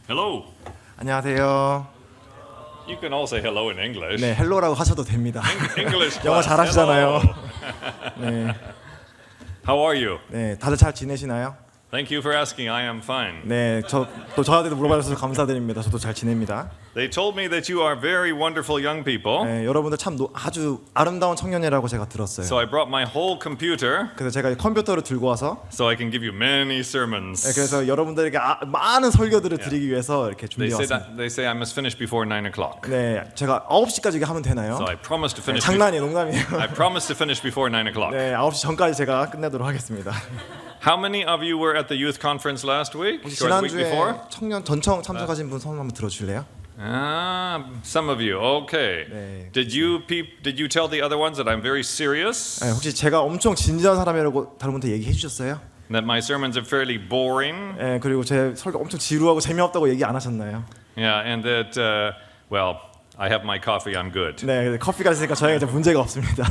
Hello. 안녕하세요. You can all say hello in English. 네, 헬로라고 하셔도 됩니다. English 영어 class. 잘하시잖아요. Hello. 네, How are you? 네, 다들 잘 지내시나요? Thank you for asking. I am fine. 네, 저한테도 물어봐 주셔서 감사드립니다. 저도 잘 지냅니다. They told me that you are very wonderful young people. 네, 여러분들 참 아주 아름다운 청년이라고 제가 들었어요. So I brought my whole computer 그래서 제가 이 컴퓨터를 들고 와서 so I can give you many sermons. 네, 그래서 여러분들에게 많은 설교들을 드리기 위해서 이렇게 They say 준비해왔습니다. they say I must finish before 9 o'clock. 네, 제가 9시까지 하면 되나요? So I promise to 네, finish. 장난이에요, 농담이에요. I promise to finish before 9 o'clock. 네, 9시 전까지 제가 끝내도록 하겠습니다. How many of you were at the youth conference last week? 혹시 Or the week 지난주에 before? 청년 전청 참석하신 분 손 한번 들어주실래요? Some of you. Okay. 네. Did you tell the other ones that I'm very serious? 네, 혹시 제가 엄청 진지한 사람이라고 다른 분한테 얘기해 주셨어요? That my sermons are fairly boring? 네, 그리고 제 설교 엄청 지루하고 재미없다고 얘기 안 하셨나요? Yeah, and that well, I have my coffee. I'm good. 네, 커피가 있으니까 저희가 이제 문제가 없습니다.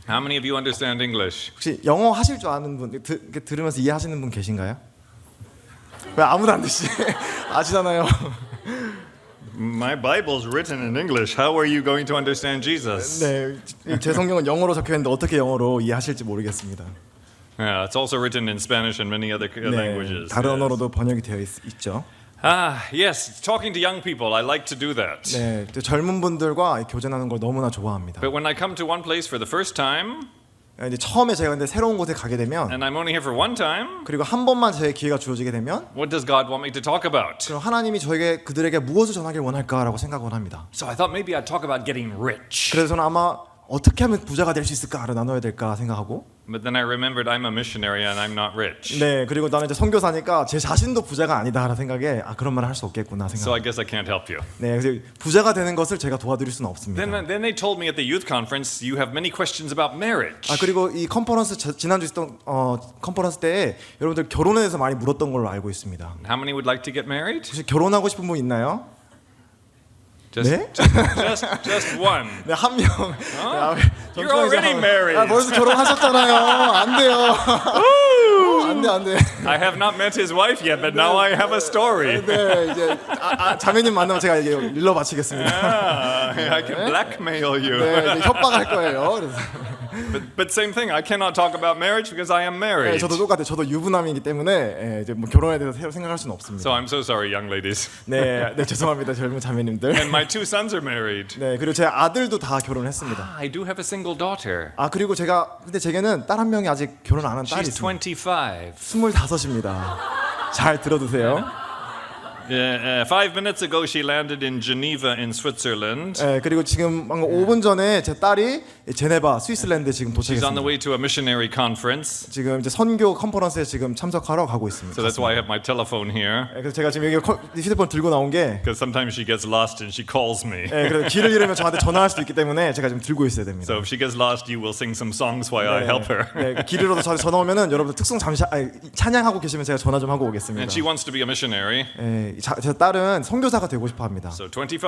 How many of you understand English? 혹시 영어 하실 줄 아는 분, 들으면서 이해하시는 분 계신가요? 왜 아무도 안 드시? 아시잖아요. My Bible's written in English. How are you going to understand Jesus? 네, 제 성경은 영어로 적혀 있는데 어떻게 영어로 이해하실지 모르겠습니다. Yeah, it's also written in Spanish and many other 네, languages. 다른 Yes. 언어로도 번역이 되어 있죠. Yes, talking to young people, I like to do that. 네, 또 젊은 분들과 교제하는 걸 너무나 좋아합니다. But when I come to one place for the first time, 이제 처음에 제가 근데 새로운 곳에 가게 되면 and I'm only here for one time, 그리고 한 번만 제 기회가 주어지게 되면 what does God want me to talk about? 그럼 하나님이 그들에게 무엇을 전하길 원할까라고 생각을 합니다. So I thought maybe I'd talk about getting rich. 그래서 저는 아마 어떻게 하면 부자가 될 수 있을까를 나눠야 될까 생각하고 But then I remembered I'm a missionary and I'm not rich. 네, 그리고 나는 이제 선교사니까 제 자신도 부자가 아니다라는 생각에 그런 말을 할 수 없겠구나 So I 생각. guess I can't help you. 네, 그래서 부자가 되는 것을 제가 도와드릴 수는 없습니다. Then they told me at the youth conference you have many questions about marriage. 그리고 이 컨퍼런스 지난주 있었던 컨퍼런스 때에 여러분들 결혼에 대해서 많이 물었던 걸로 알고 있습니다. How many would like to get married? 혹시 결혼하고 싶은 분 있나요? Just, 네? just one. 네, 한 명. You're already married. 벌써 결혼하셨잖아요. 안 돼요. 안 돼. I have not met his wife yet, but now I have a story. 네, 이제 자매님 만나면 제가 이제 일러 바치겠습니다. I can blackmail you. 네, 이제 협박할 거예요. 그래서 But same thing. I cannot talk about marriage because I am 네, married. 저도 똑같아요. 저도 유부남이기 때문에 이제 뭐 결혼에 대해서 새로 생각할 수는 없습니다. So I'm so sorry, young ladies. 네, 죄송합니다, 젊은 자매님들. And my two sons are married. 네, 그리고 제 아들도 다 결혼했습니다. I do have a single daughter. 그리고 근데 제게는 딸 한 명이 아직 결혼 안 한 딸이 She's 있습니다. 25. 25입니다. 잘 들어두세요. 5 minutes ago, she landed in Geneva in Switzerland. 네, 그리고 지금 방금 5분 전에 제 딸이 제네바 스위스랜드에 지금 She's on the 도착했습니다. way to a missionary conference. 지금 이제 선교 컨퍼런스에 지금 참석하러 가고 있습니다. So that's why I have my telephone here. 네, 그래서 제가 지금 여기 휴대폰 들고 나온 게 Because sometimes she gets lost and she calls me. 그래서 길을 잃으면 저한테 전화할 수도 있기 때문에 제가 지금 들고 있어야 됩니다. So if she gets lost, you will sing some songs while I help her. 네, 길 잃어도 저한테 전화 오면은 여러분들 특송 찬양하고 계시면 제가 전화 좀 하고 오겠습니다. And she wants to be a missionary. 제 딸은 선교사가 되고 싶어 합니다. So 25,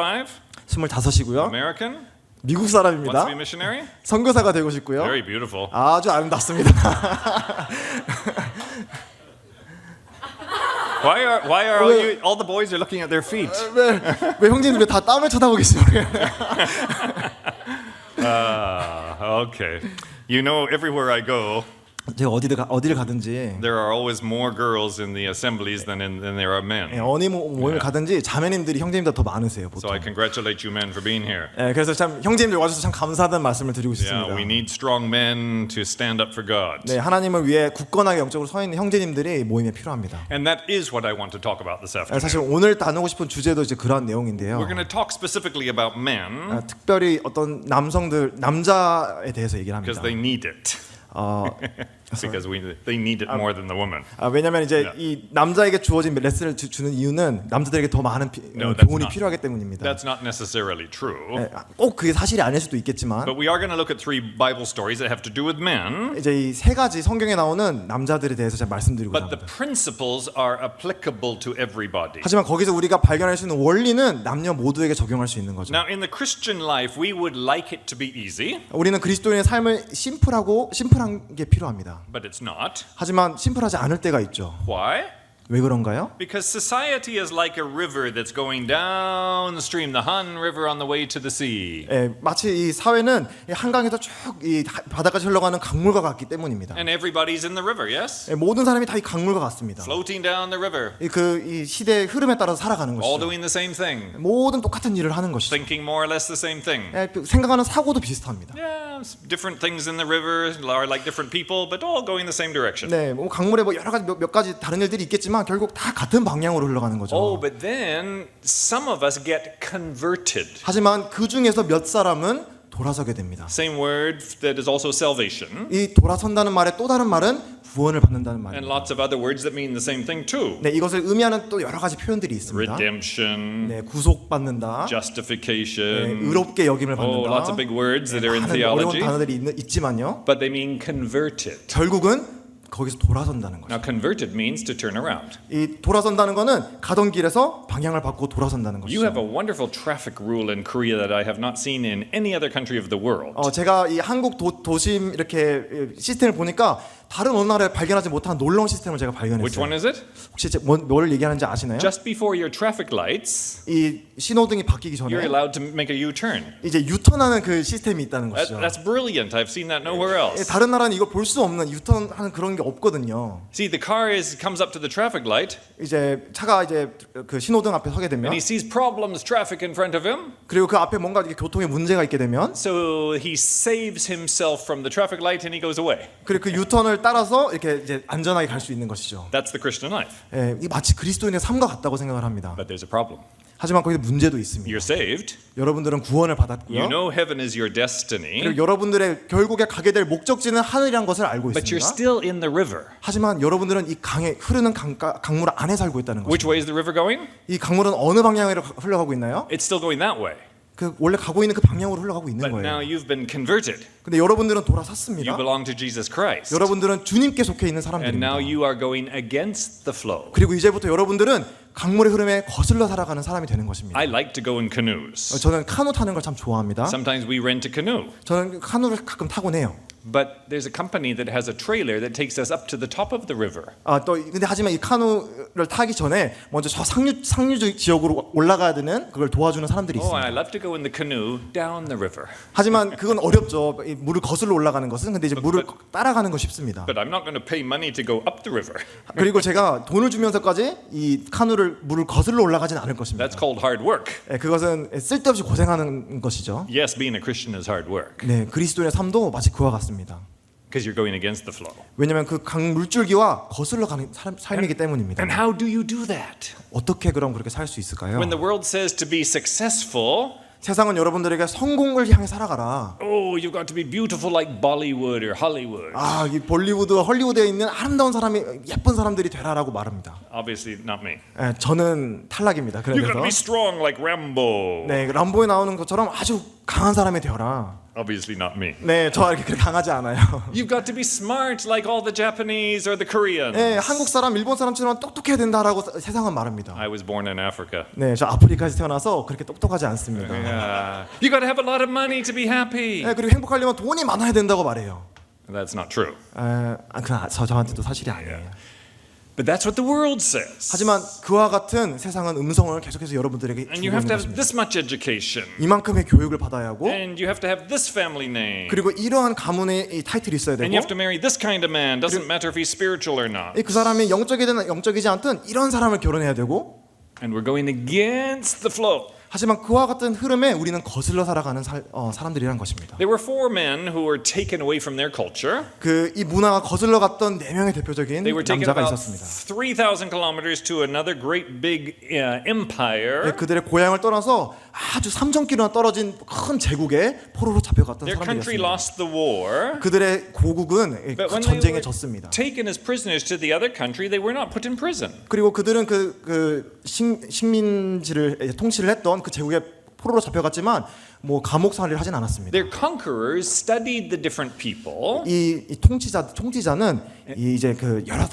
25이고요. American, 미국 wants to be 사람입니다. missionary. 선교사가 되고 싶고요. Very beautiful. 아주 아름답습니다. Why are all the boys are looking at their feet? 왜 형제님 왜 다 땀을 쳐다보고 계시죠? Okay. You know, everywhere I go, 제가 어디를 가든지 there are always more girls in the assemblies than there are men. 어느 모임을 가든지 자매님들이 형제님보다 더 많으세요 So 보통. I congratulate you men for being here. 그래서 참 형제님들 와주셔서 참 감사하다는 말씀을 드리고 싶습니다. Yeah, we need strong men to stand up for God. 네, 하나님을 위해 굳건하게 영적으로 서 있는 형제님들이 모임에 필요합니다. And that is what I want to talk about this afternoon. 사실 오늘 나누고 싶은 주제도 이제 그러한 내용인데요. We're going to talk specifically about men 특별히 어떤 남자에 대해서 얘기를 because 합니다. they need it. Because they need it more than the woman. 왜냐하면 이제 Yeah. 이 남자에게 주어진 레슨을 주는 이유는 남자들에게 더 많은 No, that's 교훈이 not. 필요하기 때문입니다. That's not necessarily true. 꼭 그게 사실이 아닐 수도 있겠지만 But we are going to look at 3 Bible stories that have to do with men. 이제 이 세 가지 성경에 나오는 남자들에 대해서 제가 말씀드리고자 But the 합니다. principles are applicable to everybody. 하지만 거기서 우리가 발견할 수 있는 원리는 남녀 모두에게 적용할 수 있는 거죠. Now, in the Christian life, we would like it to be easy, 우리는 그리스도인의 삶을 심플한 게 필요합니다. but it's not. 하지만 심플하지 않을 때가 있죠. Why? 왜 그런가요? Because society is like a river that's going down the stream, the Han River on the way to the sea. 마치 이 사회는 이 한강에서 쭉 이 바다까지 흘러가는 강물과 같기 때문입니다. And everybody's in the river, yes? 모든 사람이 다 이 강물과 같습니다. Floating down the river, 이 시대의 흐름에 따라서 살아가는 all 것이죠. doing the same thing, 모든 똑같은 일을 하는 것이죠. thinking more or less the same thing. 생각하는 사고도 비슷합니다. Yeah, different things in the river are like different people, but all going the same direction. 네, 뭐 강물에 뭐 여러 가지 몇 가지 다른 일들이 있겠지만 결국 다 같은 방향으로 흘러가는 거죠. Oh, but then some of us get converted. 하지만 그 중에서 몇 사람은 돌아서게 됩니다. Same word that is also salvation, 이 돌아선다는 말의 또 다른 말은 구원을 받는다는 and 말입니다. lots of other words that mean the same thing too. 네, 이것을 의미하는 또 여러 가지 표현들이 있습니다. Redemption, 네, 구속받는다, justification. 의롭게 여김을 Oh, lots of 받는다. big words that are in 많은 어려운 theology, 단어들이 있지만요. but they mean converted. 결국은 거기서 돌아선다는 거죠. Now, converted means to turn around. 이 돌아선다는 거는 가던 길에서 방향을 바꾸고 돌아선다는 You have 것이죠. a wonderful traffic rule in Korea that I have not seen in any other country of the world. 제가 이 한국 도심 이렇게 시스템을 보니까 다른 어느 나라에 발견하지 못한 놀라운 시스템을 제가 Which one 발견했어요. is it? 혹시 뭘 얘기하는지 아시나요? Just before your traffic lights, 이 신호등이 바뀌기 you're 전에 allowed to make a U-turn. 이제 유턴하는 그 시스템이 있다는 것이죠. That's brilliant. I've seen that nowhere else. 다른 나라는 이걸 볼 수 없는 유턴하는 그런 게 없거든요. See, the car comes up to the traffic light, 이제 차가 이제 그 신호등 앞에 서게 되면 and he sees problems, traffic in front of him, 그리고 그 앞에 뭔가 이렇게 교통에 문제가 있게 되면 so he saves himself from the traffic light and he goes away. 그리고 그 유턴을 따라서 이렇게 이제 안전하게 갈 수 있는 것이죠. That's the Christian life. 이 마치 그리스도인의 삶과 같다고 생각을 합니다. But there's a problem. 하지만 거기서 문제도 있습니다. You're saved. 여러분들은 구원을 받았고요. You know heaven is your destiny, 그리고 여러분들의 결국에 가게 될 목적지는 하늘이란 것을 알고 but you're 있습니다. still in the river. 하지만 여러분들은 이 강에 흐르는 강물 안에 살고 있다는 Which 것입니다. way is the river going? 이 강물은 어느 방향으로 흘러가고 있나요? It's still going that way. 그 원래 가고 있는 그 방향으로 흘러가고 있는 But now 거예요. you've been converted. 근데 여러분들은 You 돌아섰습니다. belong to Jesus Christ. 여러분들은 주님께 속해 있는 And now 사람들입니다. you are going against the flow. 그리고 이제부터 여러분들은 강물의 흐름에 거슬러 살아가는 사람이 되는 것입니다. I like to go in canoes. 저는 카누 타는 걸 참 좋아합니다. Sometimes we rent a canoe. 저는 카누를 가끔 타곤 해요. But there's a company that has a trailer that takes us up to the top of the river. 근데 하지만 이 카누를 타기 전에 먼저 저 상류 지역으로 올라가야 되는 그걸 도와주는 사람들이 Oh, and I 있습니다. love to go in the canoe down the river. 하지만 그건 어렵죠. 이 물을 거슬러 올라가는 것은. 근데 이제 물을 따라가는 거 쉽습니다. But I'm not going to pay money to go up the river. 그리고 제가 돈을 주면서까지 이 카누를 물을 거슬러 올라가진 않을 것입니다. That's called hard work. 그것은 쓸데없이 고생하는 것이죠. Yes, being a Christian is hard work 네, 그리스도의 삶도 마치 그와 같습니다. because you're going against the flow. 왜냐하면 그 강 물줄기와 거슬러 가는 삶이기 때문입니다. And how do you do that? 어떻게 그럼 그렇게 살 수 있을까요? When the world says to be successful, 세상은 여러분들에게 성공을 향해 살아가라. oh, you've got to be beautiful like Bollywood or Hollywood. 이 볼리우드, 헐리우드에 있는 아름다운 사람이 예쁜 사람들이 되라라고 말합니다. Obviously not me. 저는 탈락입니다. You've got to be 그래서 strong like Rambo. 네, 람보에 나오는 것처럼 아주 강한 사람이 되어라. Obviously not me. 네, 저 이렇게 그렇게 강하지 않아요. You've got to be smart like all the Japanese or the Koreans. 네, 한국 사람, 일본 사람처럼 똑똑해야 된다라고 세상은 말합니다. I was born in Africa. 네, 저 아프리카에서 태어나서 그렇게 똑똑하지 않습니다. You got to have a lot of money to be happy. 네, 그리고 행복하려면 돈이 많아야 된다고 말해요. That's not true. 그건 저한테도 사실이 아니에요. But that's what the world says. 하지만 그와 같은 세상은 음성을 계속해서 여러분들에게 And 주고 you have 있는 to have 것입니다. this much education. 이만큼의 교육을 받아야 하고 And you have to have this family name. 그리고 이러한 가문의 이 타이틀이 있어야 되고 And you have to marry this kind of man. Doesn't matter if he's spiritual or not. 그 사람이 영적이든 영적이지 않든 이런 사람을 결혼해야 되고 And we're going against the flow. 하지만 그와 같은 흐름에 우리는 거슬러 살아가는 사람들이란 것입니다. There were 4 men who were taken away from their culture. 이 문화가 거슬러 갔던 4명의 대표적인 They were taken 남자가 about 있었습니다. 3,000 kilometers to another great big empire. 그들의 고향을 떠나서 아주 3,000km나 떨어진 큰 제국에 포로로 잡혀갔던 Their country 사람들이었습니다. lost the war. 그들의 고국은 But when they 전쟁에 were 졌습니다. taken as prisoners to the other country, they were not put in prison. 그리고 그들은 식민지를 통치를 했던 그 제국에 포로로 잡혀갔지만 뭐 감옥 생활을 하진 않았습니다. Their conquerors studied the different people. 이 통치자는 이제 그 여러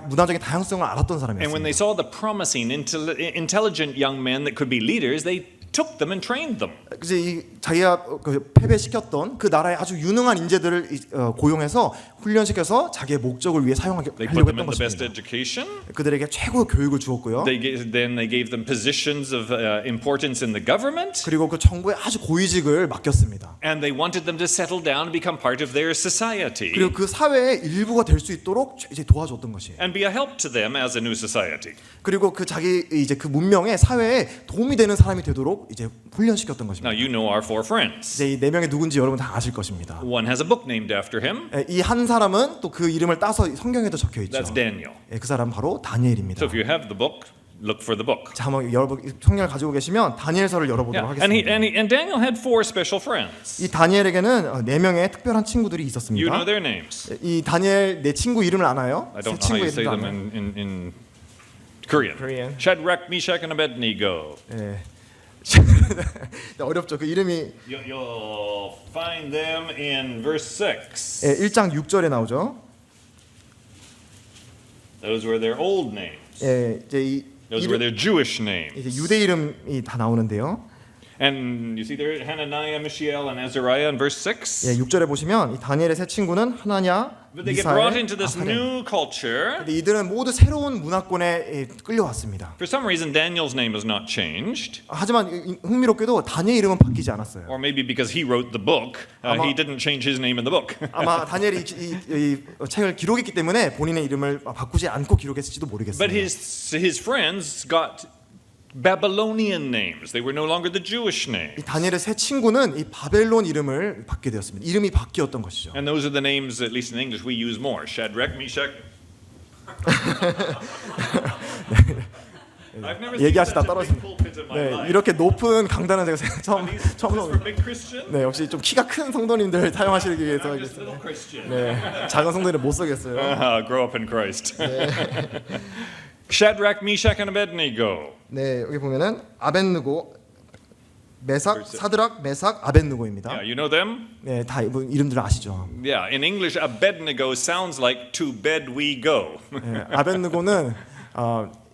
문화적인 다양성을 알았던 And when 사람이었습니다. they saw the promising, intelligent young men that could be leaders, they took them and trained them. 이제 이 자기가 그 패배시켰던 그 나라의 아주 유능한 인재들을 고용해서 훈련시켜서 자기의 목적을 위해 They put 사용하려고 them 했던 in the best 것입니다. education. 그들에게 최고의 교육을 주었고요. Then they gave them positions of importance in the government. 그리고 그 정부에 아주 고위직을 맡겼습니다. And they wanted them to settle down and become part of their society. 그리고 그 사회의 일부가 될 수 있도록 이제 도와줬던 것이에요. And be a help to them as a new society. 그리고 그 자기 이제 그 문명에 사회에 도움이 되는 사람이 되도록 이제 훈련시켰던 것입니다. Now you know our four friends. 이제 이 네 명이 누군지 여러분 다 아실 것입니다. One has a book named after him. 이 한 사람은 또 그 이름을 따서 성경에도 적혀 있죠. That's Daniel. 그 사람 바로 다니엘입니다. So if you have the book, look for the book. 자, 한번 여러분 성경을 가지고 계시면 다니엘서를 열어보도록 Yeah. 하겠습니다. And Daniel had four special friends. 이 다니엘에게는 네 명의 특별한 친구들이 You 있었습니다. know their names. 이 다니엘 네 친구 이름을 아나요? I 세 don't know how you 친구의 say 이름도 them 아나요? in Korean. Korean. Shadrach, Meshach, and Abednego. 예. 어렵죠. 그 이름이 You'll find them in verse 6. 1장 6절에 나오죠. Those were their old names. 이제 이 Those were their Jewish names. 이제 유대 이름이 다 나오는데요. And you see there Hananiah, Mishael, and Azariah in verse 6. 6절에 보시면 이 다니엘의 세 친구는 하나냐, But they get brought 미사엘, into this 아사랴. new culture. 근데 이들은 모두 새로운 문화권에 끌려왔습니다. For some reason, Daniel's name is not changed. 하지만 흥미롭게도 다니엘 이름은 바뀌지 않았어요. Or maybe because he wrote the book, he didn't change his name in the book. 아마 다니엘이 이 책을 기록했기 때문에 본인의 이름을 바꾸지 않고 기록했을지도 모르겠어요. But his friends got Babylonian names. They were no longer the Jewish name. 이 다니엘의 세 친구는 이 바벨론 이름을 받게 되었습니다. 이름이 바뀌었던 것이죠. And those are the names, at least in English, we use more. Shadrach, Meshach. I've never seen 얘기하시다 such a big 떨어집니다. pulpit in my 네, life. 이렇게 높은 강단은 제가 처음 Is this for 처음 big Christian? 네, 역시 좀 키가 큰 성도님들 사용하시기 위해서 I'm just little Christian. 네, 작은 성도들은 못 쓰겠어요. Grow up in Christ. Shadrach, Meshach, and Abednego. 네, 여기 보면은 아벤느고, 메삭, 사드락, 메삭, 아벤느고입니다. Yeah, you know them? 네, 다 이름들 아시죠? Yeah, in English, Abednego sounds like to bed we go. 네, 아벤느고는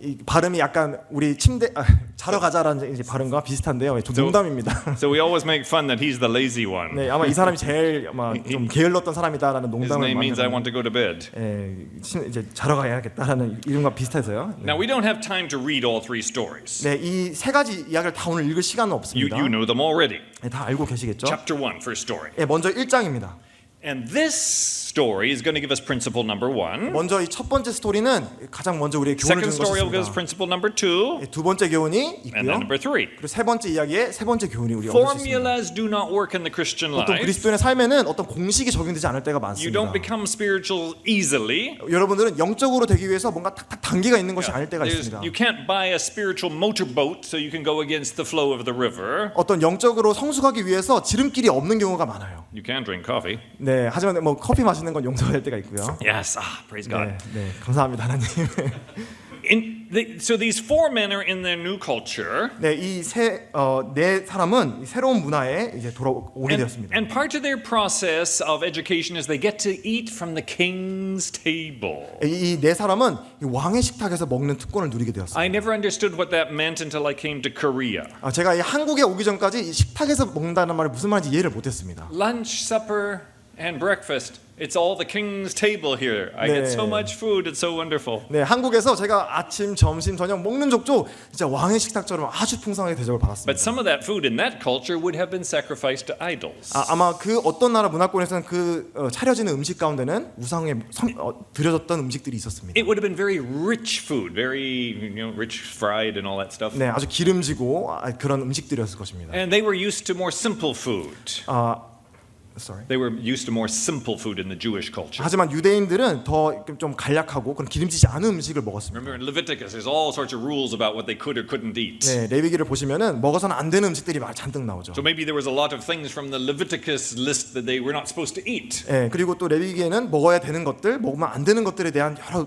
이 발음이 약간 우리 침대 자러 가자라는 이제 발음과 비슷한데요. 좀 농담입니다. So we always make fun that he's the lazy one. 네, 아마 이 사람이 제일 아마 좀 게을렀던 사람이다라는 His 농담을 name means I 만드는. want to go to bed. 이제 자러 가야겠다라는 이름과 비슷해서요. 네. Now we don't have time to read all three stories. 네, 이 세 가지 이야기를 다 오늘 읽을 시간은 없습니다. You know them already. 네, 다 알고 계시겠죠? Chapter 1, first story. 네, 먼저 1장입니다. And this story is going to give us principle number 1. 먼저 이 첫 번째 스토리는 가장 먼저 우리의 교훈을 Second 주는 story will give us 것입니다. principle number 2. 두 번째 교훈이 And 있고요. then number 3. 그리고 세 번째 이야기의 세 번째 교훈이 우리가 얻을 수 있습니다. Formulas do not work in the Christian 보통 life. 그리스도인의 삶에는 어떤 공식이 적용되지 않을 때가 You 많습니다. don't become spiritual easily. 여러분들은 영적으로 되기 위해서 뭔가 탁탁 단계가 있는 것이 아닐 때가 있습니다. You can't buy a spiritual motorboat so you can go against the flow of the river. 어떤 영적으로 성숙하기 위해서 지름길이 없는 경우가 많아요. You can drink coffee. 네, 하지만 뭐 커피 마시는 건 용서될 때가 있고요. Yes, praise God. 네, 감사합니다 하나님. So these four men are in their new culture. 네, 네 사람은 이 새로운 문화에 이제 돌아오게 되었습니다. And part of their process of education is they get to eat from the king's table. 이 네 사람은 이 왕의 식탁에서 먹는 특권을 누리게 되었어요. I never understood what that meant until I came to Korea. 제가 이 한국에 오기 전까지 이 식탁에서 먹는다는 말이 무슨 말인지 이해를 못했습니다. Lunch, supper, and breakfast. It's all the king's table here. I get so much food. It's so wonderful. 네, 한국에서 제가 아침, 점심, 저녁 먹는 족족 진짜 왕의 식탁처럼 아주 풍성하게 대접을 받았습니다. But some of that food in that culture would have been sacrificed to idols. 아마 그 어떤 나라 문화권에서는 차려지는 음식 가운데는 우상에 드려졌던 음식들이 있었습니다. It would have been very rich food, very rich fried and all that stuff. 네, 아주 기름지고 그런 음식들이었을 것입니다. And they were used to more simple food. They were used to more simple food in the Jewish culture. 하지만 유대인들은 더 좀 간략하고 그런 기름지지 않은 음식을 먹었습니다. Remember in Leviticus, there's all sorts of rules about what they could or couldn't eat. 네, 레위기를 보시면은 먹어서는 안 되는 음식들이 잔뜩 나오죠. So maybe there was a lot of things from the Leviticus list that they were not supposed to eat. 네, 그리고 또 레위기에는 먹어야 되는 것들, 먹으면 안 되는 것들에 대한 여러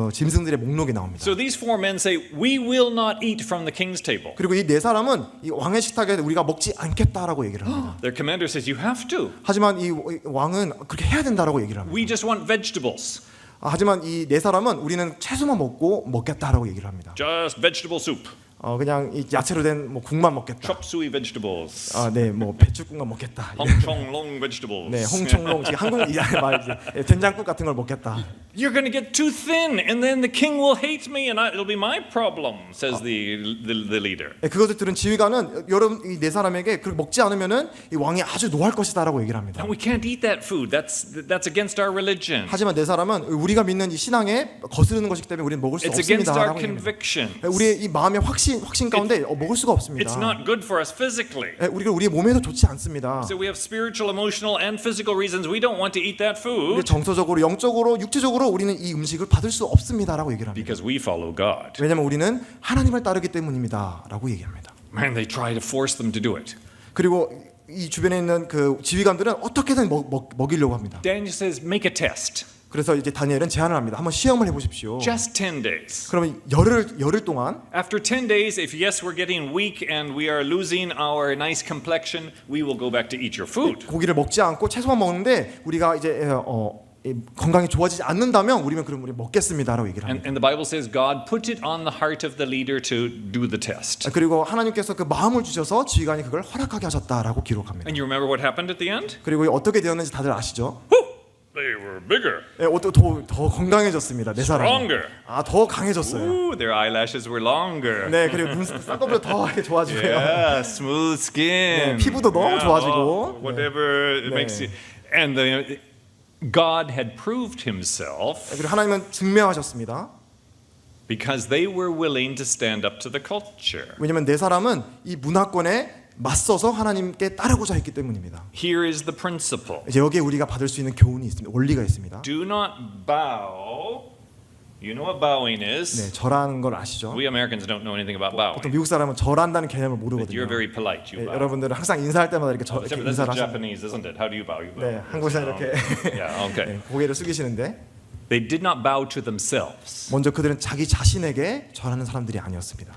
짐승들의 목록이 나옵니다. So these four men say, "We will not eat from the king's table." 그리고 이 네 사람은 이 왕의 식탁에 우리가 먹지 않겠다라고 얘기를 합니다. Their commander says, "You have to. 하지만 이 왕은 그렇게 해야 된다라고 얘기를 합니다. We just want vegetables. 하지만 이 네 사람은 우리는 채소만 먹겠다라고 얘기를 합니다. Just vegetable soup." 그냥 이 야채로 된 뭐 국만 먹겠다. chop suey vegetables, 네, 뭐 배추국만 먹겠다. hong chong long vegetables. 네, 홍청롱 지금 한국 말 이제 된장국 같은 걸 먹겠다. You're going to get too thin, and then the king will hate me, and it'll be my problem, says the leader. 네, 그것을 들은 지휘관은 여러분 이 네 사람에게 그렇게 먹지 않으면은 이 왕이 아주 노할 것이다라고 얘기를 합니다. And we can't eat that food. That's against our religion. 하지만 네 사람은 우리가 믿는 이 신앙에 거스르는 것이기 때문에 우리는 먹을 수 It's against our 없습니다라고 얘기합니다. convictions. 우리의 이 마음의 확신 가운데 먹을 수가 없습니다. It's not good for us physically. 우리의 몸에도 좋지 않습니다. So we have spiritual, emotional, and physical reasons we don't want to eat that 우리 food 정서적으로, 영적으로, 육체적으로 우리는 이 음식을 받을 수 없습니다라고 얘기를 합니다. because we follow God. 왜냐하면 우리는 하나님을 따르기 때문입니다라고 얘기합니다. And they try to force them to do it. 그리고 이 주변에 있는 그 지휘관들은 어떻게든 먹이려고 합니다. Daniel says, make a test. 그래서 이제 다니엘은 제안을 합니다. 한번 시험을 해보십시오. Just 10 days. 그러면 열흘 동안 After 10 days, if yes, we're getting weak and we are losing our nice complexion, we will go back to eat your food. 고기를 먹지 않고 채소만 먹는데 우리가 이제 건강이 좋아지지 않는다면 우리 먹겠습니다라고 얘기를 합니다. And the Bible says God put it on the heart of the leader to do the test. 그리고 하나님께서 그 마음을 주셔서 지휘관이 그걸 허락하게 하셨다라고 기록합니다. And you remember what happened at the end? 그리고 어떻게 되었는지 다들 아시죠? They were bigger, 더 건강해졌습니다. 네 사람. stronger. 더 강해졌어요. Ooh, their eyelashes were longer. 네, 그리고 눈 쌍꺼풀도 더 이렇게 좋아지고요. Yeah, smooth skin. 네, 피부도 너무 좋아지고. Whatever it 네. makes you. And God had proved himself 그리고 하나님은 증명하셨습니다. because they were willing to stand up to the culture. 왜냐하면 네 사람은 이 문화권에 맞서서 하나님께 따르고자 했기 때문입니다. Here is the principle. 이제 여기에 우리가 받을 수 있는 교훈이 있습니다. 원리가 있습니다. Do not bow. You know what bowing is. 네, 절하는 걸 아시죠? We Americans don't know anything about 보통 bowing. 미국 사람은 절한다는 개념을 But 모르거든요. you're very polite. You 네, bow. 여러분들은 항상 인사할 때마다 이렇게 This is 인사를 하시는. Japanese, isn't it? How do you bow? You bow. 네, 한국에서 이렇게 Yeah, okay. 네, 고개를 숙이시는데 They did not bow to themselves. 먼저 그들은 자기 자신에게 절하는 사람들이 아니었습니다.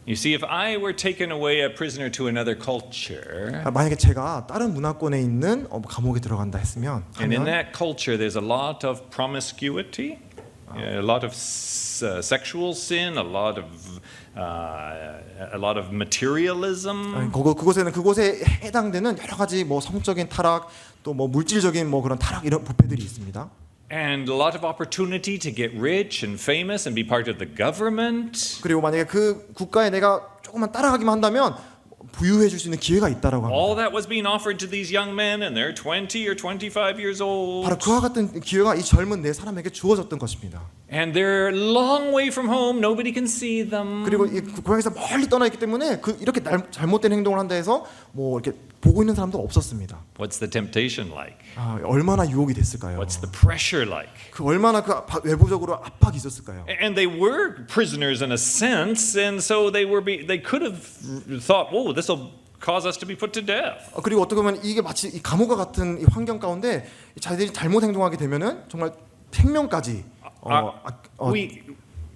You see, if I were taken away a prisoner to another culture, 만약에 제가 다른 문화권에 있는 감옥에 들어간다 했으면 and in 하면 that culture there's a lot of promiscuity, a lot of sexual sin, a lot of materialism. 그곳에 해당되는 여러 가지 뭐 성적인 타락 또 뭐 물질적인 뭐 그런 타락 이런 부패들이 있습니다. And a lot of opportunity to get rich and famous and be part of the government. 그리고 만약에 그 국가에 내가 조금만 따라가기만 한다면 부유해 줄 수 있는 기회가 있다라고 합니다. All that was being offered to these young men, and they're 20 or 25 years old. 바로 그와 같은 기회가 이 젊은 네 사람에게 주어졌던 것입니다. And they're long way from home. Nobody can see them. 그리고 이 고향에서 멀리 떠나 있기 때문에 이렇게 잘못된 행동을 한다 해서 뭐 이렇게 보고 있는 사람도 없었습니다. What's the temptation like? 얼마나 유혹이 됐을까요? What's the pressure like? 얼마나 외부적으로 압박이 있었을까요? And they were prisoners in a sense, and so they could have thought, "Whoa, this will cause us to be put to death." 그리고 어떻게 보면 이게 마치 이 감옥과 같은 이 환경 가운데 자기들이 잘못 행동하게 되면은 정말 생명까지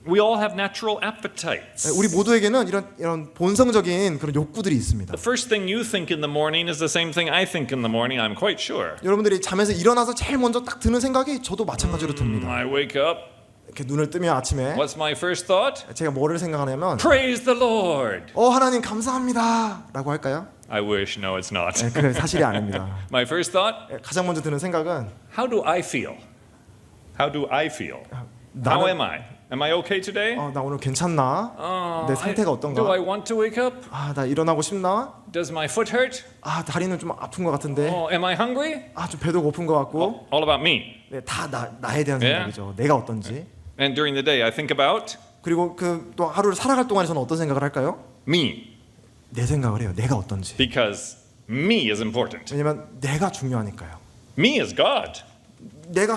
We all have natural appetites. 우리 모두에게는 이런 본성적인 그런 욕구들이 있습니다. The first thing you think in the morning is the same thing I think in the morning. I'm quite sure. 여러분들이 잠에서 일어나서 제일 먼저 딱 드는 생각이 저도 마찬가지로 듭니다. I wake up. 이렇게 눈을 뜨면 아침에 What's my first thought? 제가 뭐를 생각하냐면 Praise the Lord. 하나님 감사합니다라고 할까요? I wish. No, it's not. 그래 사실이 아닙니다. My first thought: 가장 먼저 드는 생각은 How do I feel? How do I feel? How am I? Am I okay today? 나 오늘 괜찮나? 내 상태가 어떤가? Do I want to wake up? 나 일어나고 싶나? Does my foot hurt? 다리는 좀 아픈 것 같은데. Am I hungry? 좀 배도 고픈 것 같고. All about me. 네, 다 나에 대한 Yeah. 생각이죠. 내가 어떤지. And during the day, I think about 그리고 또 하루를 살아갈 동안에 저는 어떤 생각을 할까요? me, 내 생각을 해요. 내가 어떤지. because me is important. 왜냐면 내가 중요하니까요. Me is God. 내가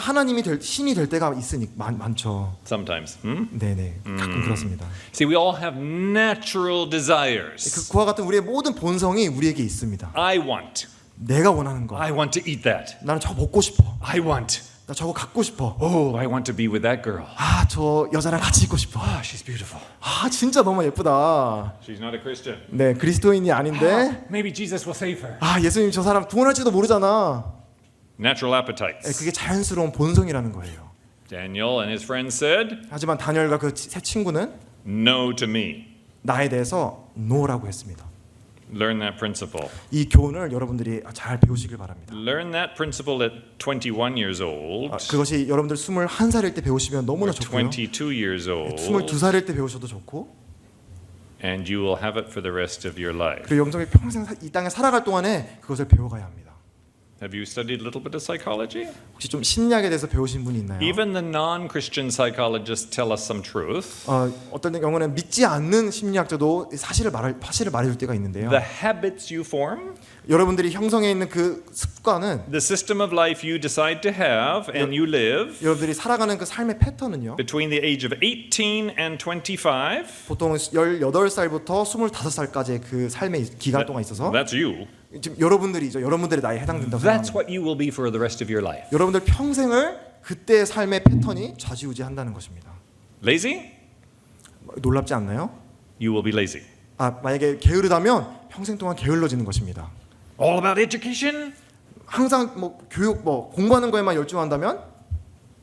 신이 될 때가 많죠. Sometimes. 네네. 가끔 그렇습니다. See, we all have natural desires. 그와 같은 우리의 모든 본성이 우리에게 있습니다. I want. 내가 원하는 거. I want to eat that. 나는 저거 먹고 싶어. I want. 나 저거 갖고 싶어. Oh, I want to be with that girl. 저 여자랑 같이 있고 싶어. She's beautiful. 진짜 너무 예쁘다. She's not a Christian. 네, 그리스도인이 아닌데. Maybe Jesus will save her. 예수님 저 사람 구원할지도 모르잖아. Natural appetites. 그게 자연스러운 본성이라는 거예요. Daniel and his friends said, 하지만 다니엘과 그 세 친구는 "No to me." 나에 대해서 no라고 했습니다. Learn that principle. 이 교훈을 여러분들이 잘 배우시길 바랍니다. Learn that principle at 21 years old, 그것이 여러분들 21살일 때 배우시면 너무나 or 좋고요. 22 years old, 22살일 때 배우셔도 좋고, and you will have it for the rest of your life. 그리고 영적이 평생 이 땅에 살아갈 동안에 그것을 배워가야 합니다. Have you studied a little bit of psychology? 혹시 좀 심리학에 대해서 배우신 분이 있나요? Even the non-Christian psychologists tell us some truth. 어떤 경우는 믿지 않는 심리학자도 사실을 말해줄 때가 있는데요. The habits you form, 여러분들이 형성해 있는 그 습관은 the system of life you decide to have and you live 여러분들이 살아가는 그 삶의 패턴은요. between the age of 18 and 25, 보통 18살부터 25살까지의 그 삶의 기간 동안 있어서 that's you. 지금 여러분들이죠. 여러분들의 나이에 해당된다고 That's 생각합니다. what you will be for the rest of your life. 여러분들 평생을 그때의 삶의 패턴이 좌지우지한다는 것입니다. Lazy? 놀랍지 않나요? You will be lazy. 만약에 게으르다면 평생 동안 게을러지는 것입니다. All about education? 항상 교육 공부하는 거에만 열중한다면